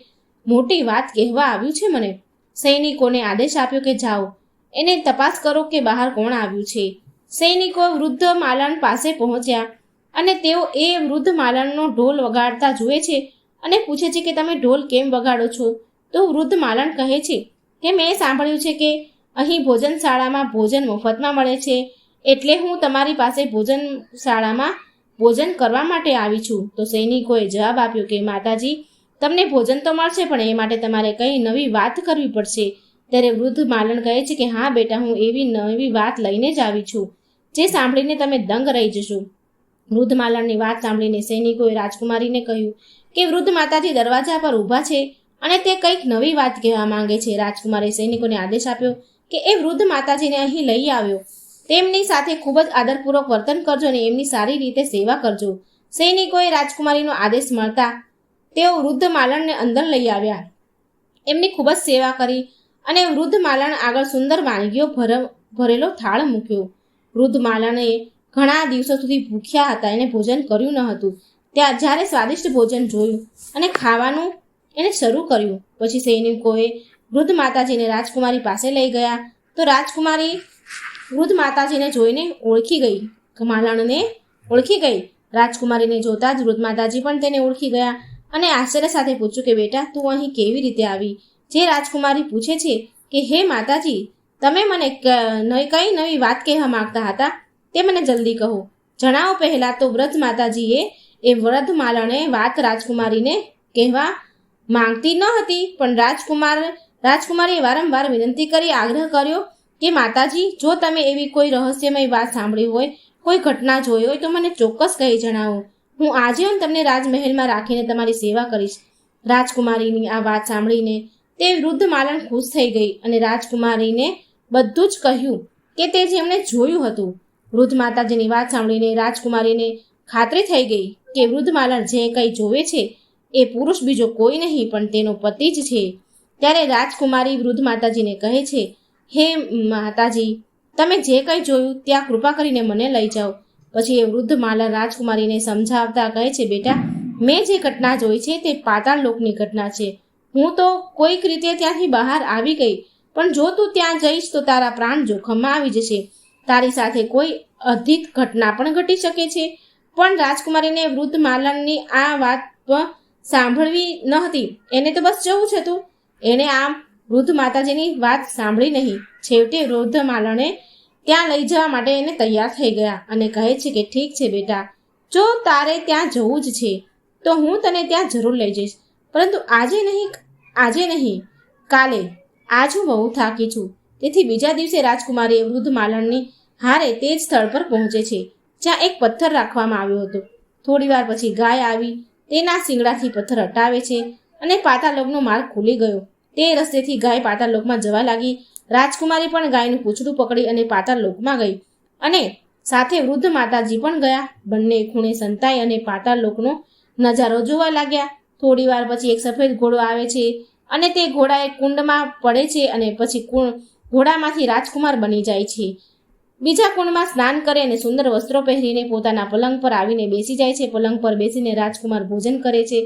મોટી વાત કહેવા આવ્યું છે મને. સૈનિકોને આદેશ આપ્યો કે જાઓ એને તપાસ કરો કે બહાર કોણ આવ્યું છે. સૈનિકો વૃદ્ધ માલણ પાસે પહોંચ્યા અને તેઓ એ વૃદ્ધ માલણનો ઢોલ વગાડતા જુએ છે અને પૂછે છે કે તમે ઢોલ કેમ વગાડો છો? તો વૃદ્ધ માલણ કહે છે કે મેં સાંભળ્યું છે કે અહીં ભોજનશાળામાં ભોજન મફતમાં મળે છે, એટલે હું તમારી પાસે ભોજનશાળામાં ભોજન કરવા માટે આવી છું. તો સૈનિકોએ જવાબ આપ્યો કે માતાજી, તમને ભોજન તો મળશે, પણ એ માટે તમારે કંઈ નવી વાત કરવી પડશે. ત્યારે વૃદ્ધ માલણ કહે છે કે હા બેટા, હું એવી નવી વાત લઈને જ આવી છું જે સાંભળીને તમે દંગ રહી જશો. વૃદ્ધ માલણની વાત સાંભળીને સૈનિકોએ રાજકુમારીને કહ્યું કે વૃદ્ધ માતાજી દરવાજા પર ઊભા છે અને તે કંઈક નવી વાત કહેવા માંગે છે. રાજકુમારે સૈનિકોને આદેશ આપ્યો કે એ વૃદ્ધ માતાજીને અહીં લઈ આવ્યો. તેમની સાથે ખૂબ જ આદરપૂર્વક વર્તન કરજો અને એમની સારી રીતે સેવા કરજો. સૈનિકોએ રાજકુમારીનો આદેશ મળતા તેઓ વૃદ્ધ માલણને અંદર લઈ આવ્યા. એમની ખૂબ જ સેવા કરી અને વૃદ્ધ માલણ આગળ સુંદર વાનગીઓ ભરેલો થાળ મૂક્યો. વૃદ્ધ માલણે ઘણા દિવસો સુધી ભૂખ્યા હતા, એને ભોજન કર્યું ન હતું. જ્યારે સ્વાદિષ્ટ ભોજન જોયું અને ખાવાનું એને શરૂ કર્યું, પછી સૈનિકોએ વૃદ્ધ માતાજીને રાજકુમારી પાસે લઈ ગયા. તો રાજકુમારી વૃદ્ધ માતાજીને જોઈને માલણને ઓળખી ગઈ. રાજકુમારીને જોતા જ વૃદ્ધ માતાજી પણ તેને ઓળખી ગયા અને આશ્ચર્ય સાથે પૂછ્યું કે બેટા, તું અહીં કેવી રીતે આવી? જે રાજકુમારી પૂછે છે કે હે માતાજી, તમે મને કઈ નવી વાત કહેવા માંગતા હતા તે મને જલ્દી કહો, જણાવો. પહેલા તો વૃદ્ધ માતાજીએ એ વૃદ્ધ માલણે વાત રાજકુમારીને કહેવા માંગતી ન હતી, પણ રાજકુમારીએ વારંવાર વિનંતી કરી આગ્રહ કર્યો કે માતાજી, જો તમે એવી કોઈ રહસ્યમય વાત સાંભળી હોય, કોઈ ઘટના જોઈ હોય તો મને ચોક્કસ કહી જણાવો. હું આજીવન તમને રાજમહેલમાં રાખીને તમારી સેવા કરીશ. રાજકુમારીની આ વાત સાંભળીને તે વૃદ્ધ માલણ ખુશ થઈ ગઈ અને રાજકુમારીને બધું જ કહ્યું કે તે જેમણે જોયું હતું. વૃદ્ધ માતાજીની વાત સાંભળીને રાજકુમારીને ખાતરી થઈ ગઈ કે વૃદ્ધ માલણ જે કંઈ જોવે છે એ પુરુષ બીજો કોઈ નહીં પણ તેનો પતિ જ છે. ત્યારે રાજકુમારી વૃદ્ધ માતાજીને કહે છે, હે માતાજી, તમે જે કંઈ જોયું ત્યાં કૃપા કરીને મને લઈ જાઓ. પછી એ વૃદ્ધ માલણ રાજકુમારીને સમજાવતા કહે છે, બેટા, મેં જે ઘટના જોઈ છે તે પાતાળ લોકની ઘટના છે. હું તો કોઈક રીતે ત્યાંથી બહાર આવી ગઈ, પણ જો તું ત્યાં જઈશ તો તારા પ્રાણ જોખમમાં આવી જશે. તારી સાથે કોઈ અધિક ઘટના પણ ઘટી શકે છે. પણ રાજકુમારીને વૃદ્ધ માલણની આ વાત સાંભળવી ન હતી. એને તો બસ જવું જ હતું. એણે આમ વૃદ્ધ માતાજીની વાત સાંભળી નહીં. છેવટે વૃદ્ધ માલણે ત્યાં લઈ જવા માટે એને તૈયાર થઈ ગયા અને કહે છે કે ઠીક છે બેટા, જો તારે ત્યાં જવું જ છે તો હું તને ત્યાં જરૂર લઈ જઈશ, પરંતુ આજે નહીં, કાલે. આજ હું બહુ થાકી છું. તેથી બીજા દિવસે રાજકુમારીએ વૃદ્ધ માલણની હારે તે જ સ્થળ પર પહોંચે છે જ્યાં એક પથ્થર રાખવામાં આવ્યો હતો. થોડી વાર પછી ગાય આવી તેના શિંગડાથી પથ્થર હટાવે છે અને પાતાળલોકનો માર્ગ ખુલી ગયો. તે રસ્તેથી ગાય પાતાળલોકમાં જવા લાગી. રાજકુમારી પણ ગાયનું પૂંછડું પકડી અને પાતાળલોકમાં ગઈ અને સાથે વૃદ્ધ માતાજી પણ ગયા. બંને ખૂણે સંતાઈ અને પાતાળલોકનો નજારો જોવા લાગ્યા. થોડી વાર પછી એક સફેદ ઘોડો આવે છે અને તે ઘોડા એક કુંડમાં પડે છે અને પછી ઘોડામાંથી રાજકુમાર બની જાય છે. બીજા કુંડમાં સ્નાન કરે અને સુંદર વસ્ત્રો પહેરીને પોતાના પલંગ પર આવીને બેસી જાય છે. પલંગ પર બેસીને રાજકુમાર ભોજન કરે છે.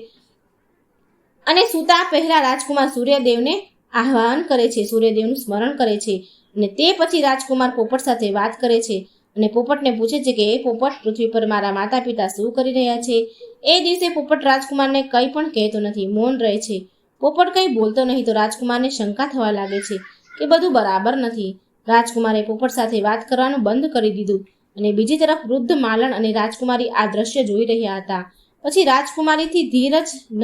અને સૂતા પહેલા રાજકુમાર સૂર્યદેવને આહ્વાન કરે છે, સૂર્યદેવનું સ્મરણ કરે છે. અને તે પછી રાજકુમાર પોપટ સાથે વાત કરે છે અને પોપટને પૂછે છે કે એ પોપટ, પૃથ્વી પર મારા માતા પિતા શું કરી રહ્યા છે? એ દિવસે પોપટ રાજકુમારને કંઈ પણ કહેતો નથી, મૌન રહે છે. પોપટ કંઈ બોલતો નહીં તો રાજકુમારને શંકા થવા લાગે છે કે બધું બરાબર નથી. રાજકુમારે પોપટ સાથે વાત કરવાનું બંધ કરી દીધું અને બીજી તરફ વૃદ્ધ માલણ અને રાજકુમારી આ દ્રશ્ય જોઈ રહ્યા હતા. પછી રાજકુમારીથી ધીરજ ન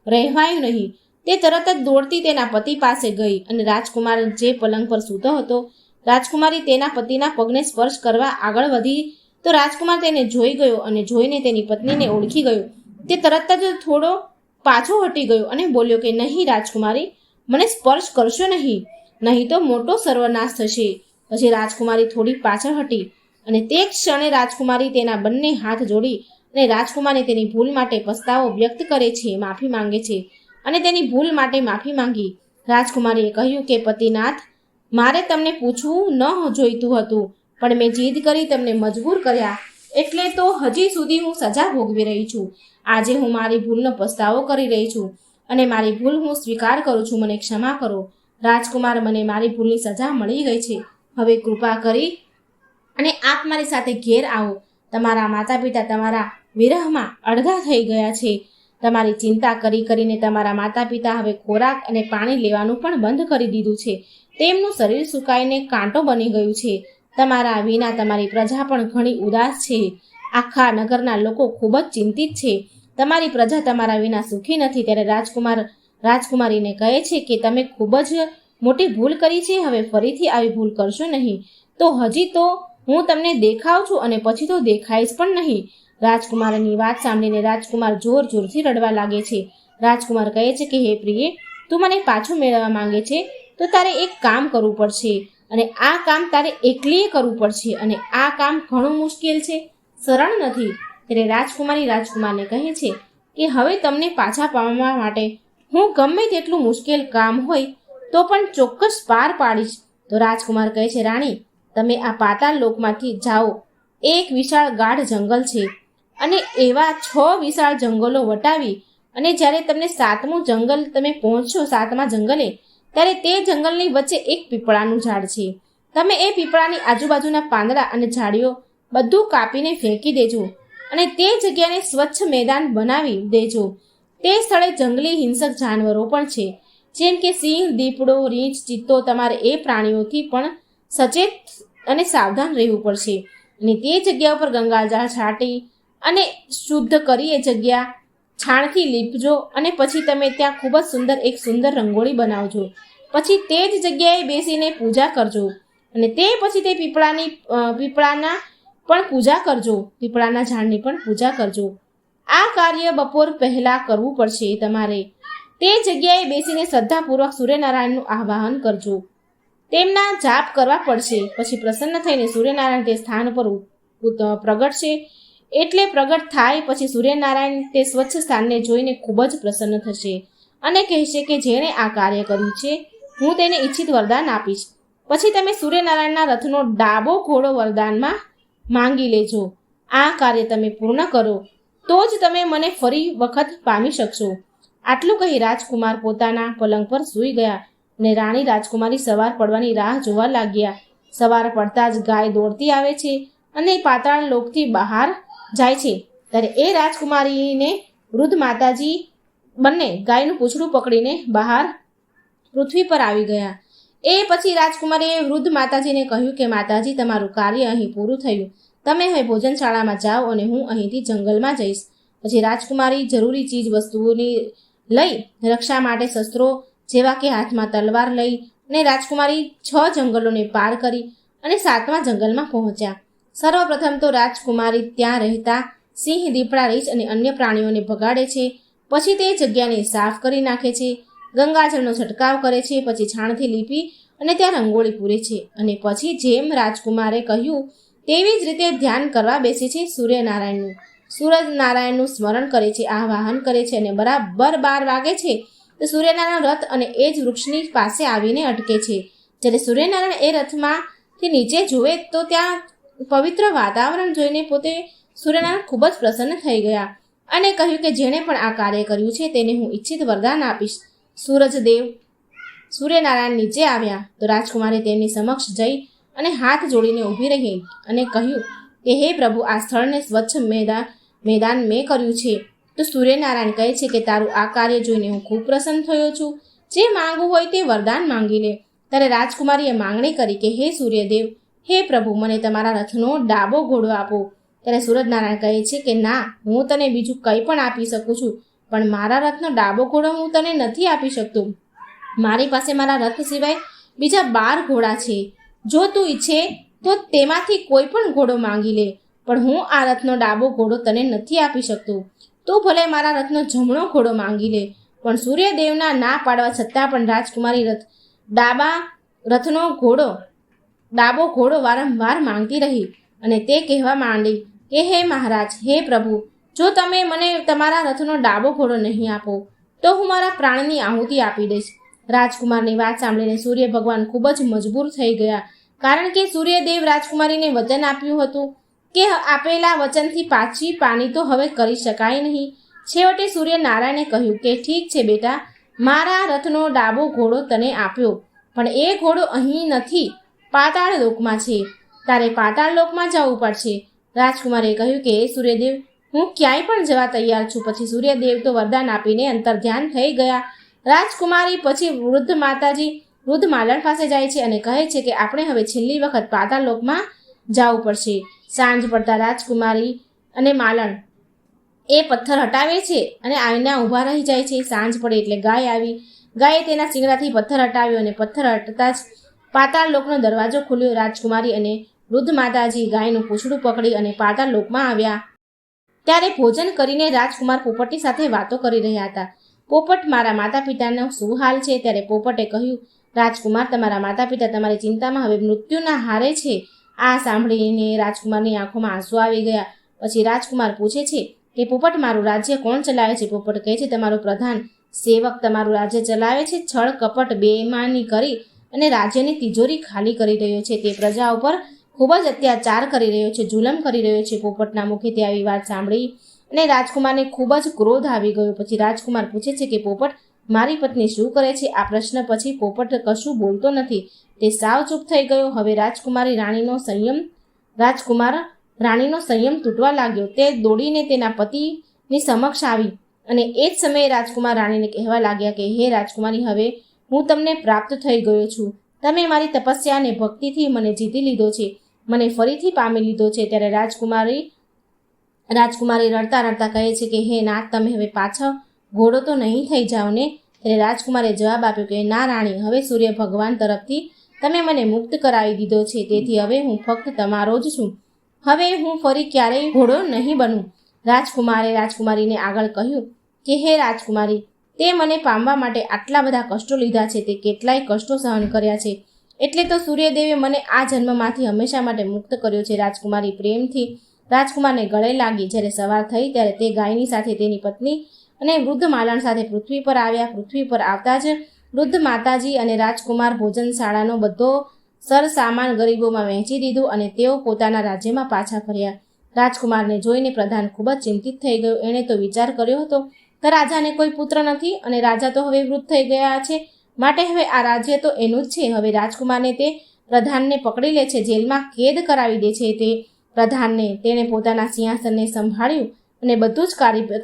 રહેવાયું નહીં. તે તરત જ દોડતી તેના પતિ પાસે ગઈ અને રાજકુમાર જે પલંગ પર સૂતો હતો, રાજકુમારી તેના પતિના પગને સ્પર્શ કરવા આગળ વધી તો રાજકુમાર તેને જોઈ ગયો અને જોઈને તેની પત્નીને ઓળખી ગયો. તે તરત જ થોડો પાછો હટી ગયો અને બોલ્યો કે નહીં રાજકુમારી, મને સ્પર્શ કરશો નહીં તો મોટો સર્વનાશ થશે. પછી રાજકુમારી થોડી પાછળ હટી અને તે ક્ષણે રાજકુમારી તેના બંને હાથ જોડી અને રાજકુમારને તેની ભૂલ માટે પસ્તાવો વ્યક્ત કરે છે, માફી માંગે છે અને તેની ભૂલ માટે માફી માંગી. રાજકુમારીએ કહ્યું કે પતિનાથ, મારે તમને પૂછવું ન જોઈતું હતું, પણ મેં જીદ કરી તમને મજબૂર કર્યા, એટલે તો હજી સુધી હું સજા ભોગવી રહી છું. આજે હું મારી ભૂલનો પસ્તાવો કરી રહી છું અને મારી ભૂલ હું સ્વીકાર કરું છું. મને ક્ષમા કરો રાજકુમાર, મને મારી ભૂલની સજા મળી ગઈ છે. હવે કૃપા કરી અને આપ મારી સાથે ઘેર આવો. તમારા માતા પિતા તમારા વિરહમાં અડધા થઈ ગયા છે. તમારી ચિંતા કરીને તમારા માતા પિતા હવે ખોરાક અને પાણી લેવાનું પણ બંધ કરી દીધું છે. તેમનું શરીર સુકાઈને કાંટો બની ગયું છે. તમારા વિના તમારી પ્રજા પણ ઘણી ઉદાસ છે. આખા નગરના લોકો ખૂબ જ ચિંતિત છે. તમારી પ્રજા તમારા વિના સુખી નથી. ત્યારે રાજકુમારીને કહે છે કે તમે ખૂબ જ મોટી ભૂલ કરી છે. હવે ફરીથી આવી ભૂલ કરશો નહીં. તો હજી તો હું તમને દેખાઉં છું અને પછી તો દેખાઈશ પણ નહીં. રાજકુમારની વાત સાંભળીને રાજકુમાર જોરથી રડવા લાગે છે. રાજકુમાર કહે છે કે હે પ્રિય, તું મને પાછું મેળવવા માંગે છે તો તારે એક કામ કરવું પડશે અને આ કામ તારે એકલીએ કરવું પડશે અને આ કામ ઘણું મુશ્કેલ છે, સરળ નથી. ત્યારે રાજકુમારી રાજકુમારને કહે છે કે હવે તમને પાછા પામવા માટે હું ગમે તેટલું મુશ્કેલ કામ હોય તો પણ ચોક્કસ પાર પાડીશ. તો રાજકુમાર કહે છે, રાણી, તમે આ પાતાળ લોકમાંથી જાઓ. એક વિશાળ ગાઢ જંગલ છે અને એવા 6 વિશાળ જંગલો વટાવી અને જ્યારે તમને 7મું જંગલ તમે પહોંચશો, 7મા જંગલે, ત્યારે તે જંગલની વચ્ચે એક પીપળાનું ઝાડ છે. તમે એ પીપળાની આજુબાજુના પાંદડા અને ઝાડીઓ બધું કાપીને ફેંકી દેજો અને તે જગ્યાને સ્વચ્છ મેદાન બનાવી દેજો. તે સ્થળે જંગલી હિંસક જાનવરો પણ છે, જેમ કે સિંહ, દીપડો, રીંછ, ચિત્તો. તમારે એ પ્રાણીઓથી પણ સચેત અને સાવધાન રહેવું પડશે અને તે જગ્યા ઉપર ગંગાજળ છાંટી અને શુદ્ધ કરી એ જગ્યા છાણથી લીપજો અને પછી તમે ત્યાં ખૂબ જ એક સુંદર રંગોળી બનાવજો. પછી તે જ જગ્યાએ બેસીને પૂજા કરજો અને તે પછી તે પીપળાના પણ પૂજા કરજો, પીપળાના ઝાડની પણ પૂજા કરજો. આ કાર્ય બપોર પહેલા કરવું પડશે. તમારે તે જગ્યાએ બેસીને શ્રદ્ધાપૂર્વક સૂર્યનારાયણનું આહ્વાન કરજો, તેમના જાપ કરવા પડશે. પછી પ્રસન્ન થઈને સૂર્યનારાયણ તે સ્થાન પર પ્રગટશે. એટલે પ્રગટ થાય પછી સૂર્યનારાયણ તે સ્વચ્છ સ્થાનને જોઈને ખૂબ જ પ્રસન્ન થશે અને કહેશે કે જેણે આ કાર્ય કર્યું છે હું તેને ઈચ્છિત વરદાન આપીશ. પછી તમે સૂર્યનારાયણના રથનો ડાબો ઘોડો વરદાનમાં માંગી લેજો. આ કાર્ય તમે પૂર્ણ કરો તો જ તમે મને ફરી વખત પામી શકશો. આટલું કહી રાજકુમાર પોતાના પલંગ પર સૂઈ ગયા અને રાણી રાજકુમારી સવાર પડવાની રાહ જોવા લાગ્યા. સવાર પડતા જ ગાય દોડતી આવે છે અને પાતાળ લોકથી બહાર જાય છે. ત્યારે એ રાજકુમારીને વૃદ્ધ માતાજી બંને ગાયનું પૂંછડું પકડીને બહાર પૃથ્વી પર આવી ગયા. એ પછી રાજકુમારીએ વૃદ્ધ માતાજીને કહ્યું કે માતાજી, તમારું કાર્ય અહીં પૂરું થયું. તમે હવે ભોજનશાળામાં જાઓ અને હું અહીંથી જંગલમાં જઈશ. પછી રાજકુમારી જરૂરી ચીજ વસ્તુઓની લઈ રક્ષા માટે શસ્ત્રો જેવા કે હાથમાં તલવાર લઈ અને રાજકુમારી 6 જંગલોને પાર કરી અને 7મા જંગલમાં પહોંચ્યા. સર્વપ્રથમ તો રાજકુમારી ત્યાં રહેતા સિંહ, દીપડા, રીંછ અને અન્ય પ્રાણીઓને ભગાડે છે. પછી તે જગ્યાને સાફ કરી નાખે છે, ગંગાજળનો છંટકાવ કરે છે, પછી છાણથી લીપી અને ત્યાં રંગોળી પૂરે છે અને પછી જેમ રાજકુમારે કહ્યું તેવી જ રીતે ધ્યાન કરવા બેસે છે. સૂર્યનારાયણનું સ્મરણ કરે છે, આહ્વાન કરે છે અને બરાબર 12 વાગે છે તો સૂર્યનારાયણ રથ અને એ જ વૃક્ષની પાસે આવીને અટકે છે. જ્યારે સૂર્યનારાયણ એ રથમાંથી નીચે જુએ તો ત્યાં પવિત્ર વાતાવરણ જોઈને પોતે સૂર્યનારાયણ ખૂબ જ પ્રસન્ન થઈ ગયા અને કહ્યું કે જેણે પણ આ કાર્ય કર્યું છે તેને હું ઈચ્છિત વરદાન આપીશ. સૂર્યનારાયણ નીચે આવ્યા તો રાજકુમારી તેમની સમક્ષ જઈ અને હાથ જોડીને ઊભી રહી અને કહ્યું કે હે પ્રભુ, આ સ્થળને સ્વચ્છ મેદાન મેં કર્યું છે. તો સૂર્યનારાયણ કહે છે કે તારું આ કાર્ય જોઈને હું ખૂબ પ્રસન્ન થયો છું. જે માંગવું હોય તે વરદાન માંગી લે. ત્યારે રાજકુમારીએ માંગણી કરી કે હે સૂર્યદેવ, હે પ્રભુ, મને તમારા રથનો ડાબો ઘોડો આપો. ત્યારે સૂર્યનારાયણ કહે છે કે ના, હું તને બીજું કંઈ પણ આપી શકું છું, પણ મારા રથનો ડાબો ઘોડો હું તને નથી આપી શકતો. મારી પાસે મારા રથ સિવાય બીજા 12 ઘોડા છે. જો તું ઈચ્છે તો તેમાંથી કોઈ પણ ઘોડો માંગી લે, પણ હું આ રથનો ડાબો ઘોડો તને નથી આપી શકતો. તું ભલે મારા રથનો જમણો ઘોડો માંગી લે. પણ સૂર્યદેવના ના પાડવા છતાં પણ રાજકુમારી ડાબો ઘોડો વારંવાર માંગતી રહી અને તે કહેવા માંડી કે હે મહારાજ, હે પ્રભુ, જો તમે મને તમારા રથનો ડાબો ઘોડો નહીં આપો તો હું મારા પ્રાણની આહુતિ આપી દઈશ. રાજકુમારની વાત સાંભળીને સૂર્ય ભગવાન ખૂબ જ મજબૂર થઈ ગયા, કારણ કે સૂર્યદેવ રાજકુમારીને વચન આપ્યું હતું કે આપેલા વચનથી પાછી પાની તો હવે કરી શકાય નહીં. છેવટે સૂર્યનારાયણે કહ્યું કે ઠીક છે બેટા, મારા રથનો ડાબો ઘોડો તને આપ્યો, પણ એ ઘોડો અહીં નથી, પાતાળ લોકમાં છે. તારે પાતાળ લોકમાં જવું પડશે. રાજકુમારે કહ્યું કે હે સૂર્યદેવ, હું ક્યાંય પણ જવા તૈયાર છું. પછી સૂર્યદેવ તો વરદાન આપીને અંતર્ધ્યાન થઈ ગયા. રાજકુમારી પછી વૃદ્ધ માલણ પાસે જાય છે અને કહે છે કે આપણે હવે છેલ્લી વખત પાતાળ લોકમાં જવું પડશે. સાંજ પડતા રાજકુમારી અને માલણ એ પથ્થર હટાવે છે અને આવીને ઊભા રહી જાય છે. સાંજ પડે એટલે ગાય આવી. ગાયે તેના શિંગડાથી પથ્થર હટાવ્યો અને પથ્થર હટતા જ પાતાળ લોકનો દરવાજો ખુલ્યો. રાજકુમારી અને વૃદ્ધ માતાજી ગાયનું પૂંછડું પકડી અને પાતાળ લોકમાં આવ્યા. ત્યારે ભોજન કરીને રાજકુમાર પોપટની સાથે વાતો કરી રહ્યા હતા. પોપટ, મારા માતા પિતાનો શું હાલ છે? ત્યારે પોપટે કહ્યું, રાજકુમાર, તમારા માતા પિતા તમારી ચિંતામાં હવે મૃત્યુના હારે છે. આ સાંભળીને રાજકુમારની આંખોમાં આંસુ આવી ગયા. પછી રાજકુમાર પૂછે છે કે પોપટ, મારું રાજ્ય કોણ ચલાવે છે? પોપટ કહે છે, તમારો પ્રધાન સેવક તમારું રાજ્ય ચલાવે છે. છળ કપટ બેઈમાની કરી અને રાજ્યની તિજોરી ખાલી કરી રહ્યો છે. તે પ્રજા ઉપર ખૂબ જ અત્યાચાર કરી રહ્યો છે, જુલમ કરી રહ્યો છે. પોપટના મુખેથી આવી વાત સાંભળી અને રાજકુમારને ખૂબ જ ક્રોધ આવી ગયો. પછી રાજકુમાર પૂછે છે કે પોપટ, મારી પત્ની શું કરે છે? આ પ્રશ્ન પછી પોપટ કશું બોલતો નથી. તે સાવ ચૂપ થઈ ગયો. હવે રાણીનો સંયમ તૂટવા લાગ્યો. તે દોડીને તેના પતિની સમક્ષ આવી અને એ જ સમયે રાજકુમાર રાણીને કહેવા લાગ્યા કે હે રાજકુમારી, હવે હું તમને પ્રાપ્ત થઈ ગયો છું. તમે મારી તપસ્યા અને ભક્તિથી મને જીતી લીધો છે, મને ફરીથી પામી લીધો છે. ત્યારે રાજકુમારી રડતા રડતા કહે છે કે હે નાથ, તમે હવે પાછા ઘોડો તો નહીં થઈ જાઓ ને? ત્યારે રાજકુમારે જવાબ આપ્યો કે ના રાણી, હવે સૂર્ય ભગવાન તરફથી તમે મને મુક્ત કરાવી દીધો છે, તેથી હવે હું ફક્ત તમારો જ છું. હવે હું ફરી ક્યારેય ઘોડો નહીં બનું. રાજકુમારે રાજકુમારીને આગળ કહ્યું કે હે રાજકુમારી, તે મને પામવા માટે આટલા બધા કષ્ટો લીધા છે, તે કેટલાય કષ્ટો સહન કર્યા છે, એટલે તો સૂર્યદેવે મને આ જન્મમાંથી હંમેશા માટે મુક્ત કર્યો છે. રાજકુમારી પ્રેમથી રાજકુમારને ગળે લાગી. જ્યારે સવાર થઈ ત્યારે તે ગાયની સાથે તેની પત્ની અને વૃદ્ધ માલણ સાથે પૃથ્વી પર આવ્યા. પૃથ્વી પર આવતા જ વૃદ્ધ માતાજી અને રાજકુમાર ભોજનશાળાનો બધો સરસામાન ગરીબોમાં વહેંચી દીધું અને તેઓ પોતાના રાજ્યમાં પાછા ફર્યા. રાજકુમારને જોઈને પ્રધાન ખૂબ જ ચિંતિત થઈ ગયો. એણે તો વિચાર કર્યો હતો કે રાજાને કોઈ પુત્ર નથી અને રાજા તો હવે વૃદ્ધ થઈ ગયા છે, માટે હવે આ રાજ્ય તો એનું જ છે. હવે રાજકુમારને તે પ્રધાનને પકડી લે છે, જેલમાં કેદ કરાવી દે છે. તે પ્રધાનને તેણે પોતાના સિંહાસનને સંભાળ્યું અને બધું જ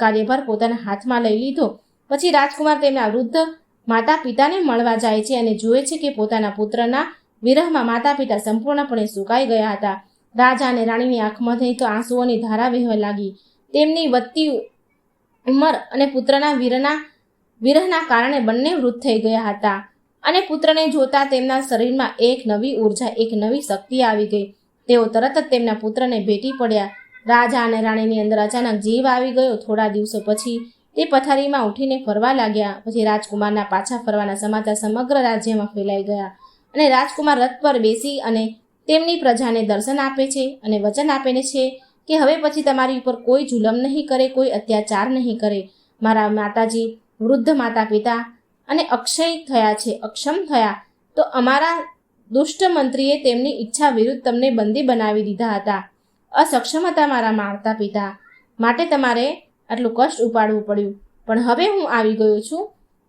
કાર્યભાર પોતાના હાથમાં લઈ લીધો. પછી રાજકુમાર તેમના વૃદ્ધ માતા પિતાને મળવા જાય છે અને જુએ છે કે પોતાના પુત્રના વિરહમાં માતા પિતા સંપૂર્ણપણે સુકાઈ ગયા હતા. રાજા અને રાણીની આંખમાંથી તો આંસુઓની ધારા વહેવા લાગી. તેમની વધતી ઉંમર અને પુત્રના વિરહના કારણે બંને વૃદ્ધ થઈ ગયા હતા અને પુત્રને જોતા તેમના શરીરમાં એક નવી ઉર્જા, એક નવી શક્તિ આવી ગઈ. તેઓ તરત જ તેમના પુત્રને ભેટી પડ્યા. રાજા અને રાણીની અંદર અચાનક જીવ આવી ગયો. થોડા દિવસો પછી તે પથારીમાં ઉઠીને ફરવા લાગ્યા. પછી રાજકુમારના પાછા ફરવાના સમાચાર સમગ્ર રાજ્યમાં ફેલાઈ ગયા અને રાજકુમાર રથ પર બેસી અને તેમની પ્રજાને દર્શન આપે છે અને વચન આપે છે કે હવે પછી તમારી ઉપર કોઈ જુલમ નહીં કરે, કોઈ અત્યાચાર નહીં કરે. મારા માતાજી વૃદ્ધ માતા પિતા અને અક્ષમ થયા તો અમારા દુષ્ટ મંત્રીએ તેમની ઈચ્છા વિરુદ્ધ તમને બંદી બનાવી દીધા હતા. અસક્ષમ હતા મારા માતા પિતા, માટે તમારે આટલું કષ્ટ ઉપાડવું પડ્યું, પણ હવે હું આવી ગયો છું.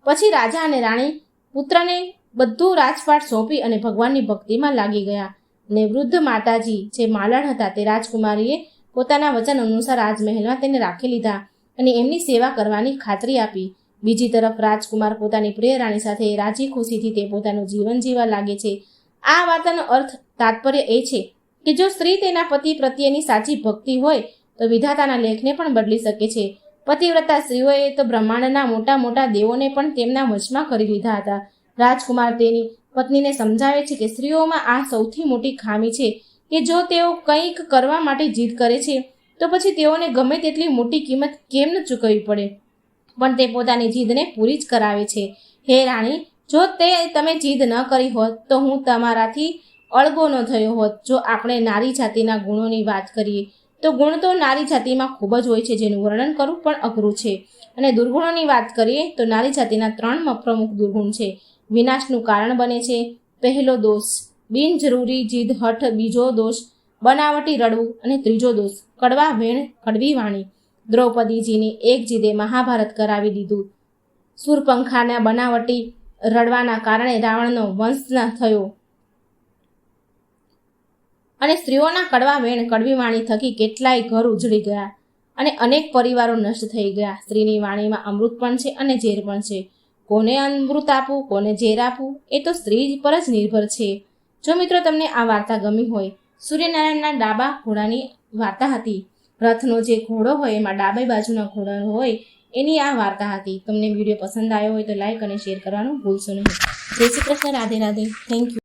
પછી રાજા અને રાણી પુત્રને બધું રાજપાટ સોંપી અને ભગવાનની ભક્તિમાં લાગી ગયા. ને વૃદ્ધ માતાજી જે માલણ હતા તે રાજકુમારીએ પોતાના વચન અનુસાર રાજમહેલમાં તેને રાખી લીધા અને એમની સેવા કરવાની ખાતરી આપી. બીજી તરફ રાજકુમાર પોતાની પ્રિય રાણી સાથે રાજી ખુશીથી તે પોતાનું જીવન જીવવા લાગે છે. આ વાતનો અર્થ તાત્પર્ય એ છે કે જો સ્ત્રી તેના પતિ પ્રત્યેની સાચી ભક્તિ હોય તો વિધાતાના લેખને પણ બદલી શકે છે. પતિવ્રતા સ્ત્રીઓએ તો બ્રહ્માંડના મોટા મોટા દેવોને પણ તેમના વશમાં કરી લીધા હતા. રાજકુમાર તેની પત્નીને સમજાવે છે કે સ્ત્રીઓમાં આ સૌથી મોટી ખામી છે કે જો તેઓ કંઈક કરવા માટે જીદ કરે છે તો પછી તેઓને ગમે તેટલી મોટી કિંમત કેમ ન ચૂકવવી પડે, પણ તે પોતાની જીદને પૂરી જ કરાવે છે. હે રાણી, જો તમે જીદ ન કરી હોત તો હું તમારાથી અળગો ન થયો હોત. જો આપણે નારી જાતિના ગુણોની વાત કરીએ તો ગુણ તો નારી જાતિમાં ખૂબ જ હોય છે, જેનું વર્ણન કરવું પણ અઘરું છે. અને દુર્ગુણોની વાત કરીએ તો નારી જાતિના 3 પ્રમુખ દુર્ગુણ છે. વિનાશનું કારણ બને છે. પહેલો દોષ બિનજરૂરી જીદ હઠ, બીજો દોષ બનાવટી રડવું અને ત્રીજો દોષ કડવા વેણ કડવી વાણી. દ્રૌપદીજીની એક જીદે મહાભારત કરાવી દીધું. સુરપંખાના બનાવટી રડવાના કારણે રાવણનો વંશ થયો અને સ્ત્રીઓના કડવા વેણ કડવી વાણી થકી કેટલાય ઘર ઉજળી ગયા અને અનેક પરિવારો નષ્ટ થઈ ગયા. સ્ત્રીની વાણીમાં અમૃત પણ છે અને ઝેર પણ છે. કોને અમૃત આપવું, કોને ઝેર આપવું, એ તો સ્ત્રી પર જ નિર્ભર છે. જો મિત્રો તમને આ વાર્તા ગમી હોય, સૂર્યનારાયણના ડાબા ઘોડાની વાર્તા હતી. રથનો જે ઘોડો હોય એમાં ડાબી બાજુના ઘોડા હોય એની આ વાર્તા હતી. તમને વિડીયો પસંદ આવ્યો હોય તો લાઈક અને શેર કરવાનું ભૂલશો નહીં. જય શ્રી કૃષ્ણ. રાધે રાધે. Thank you.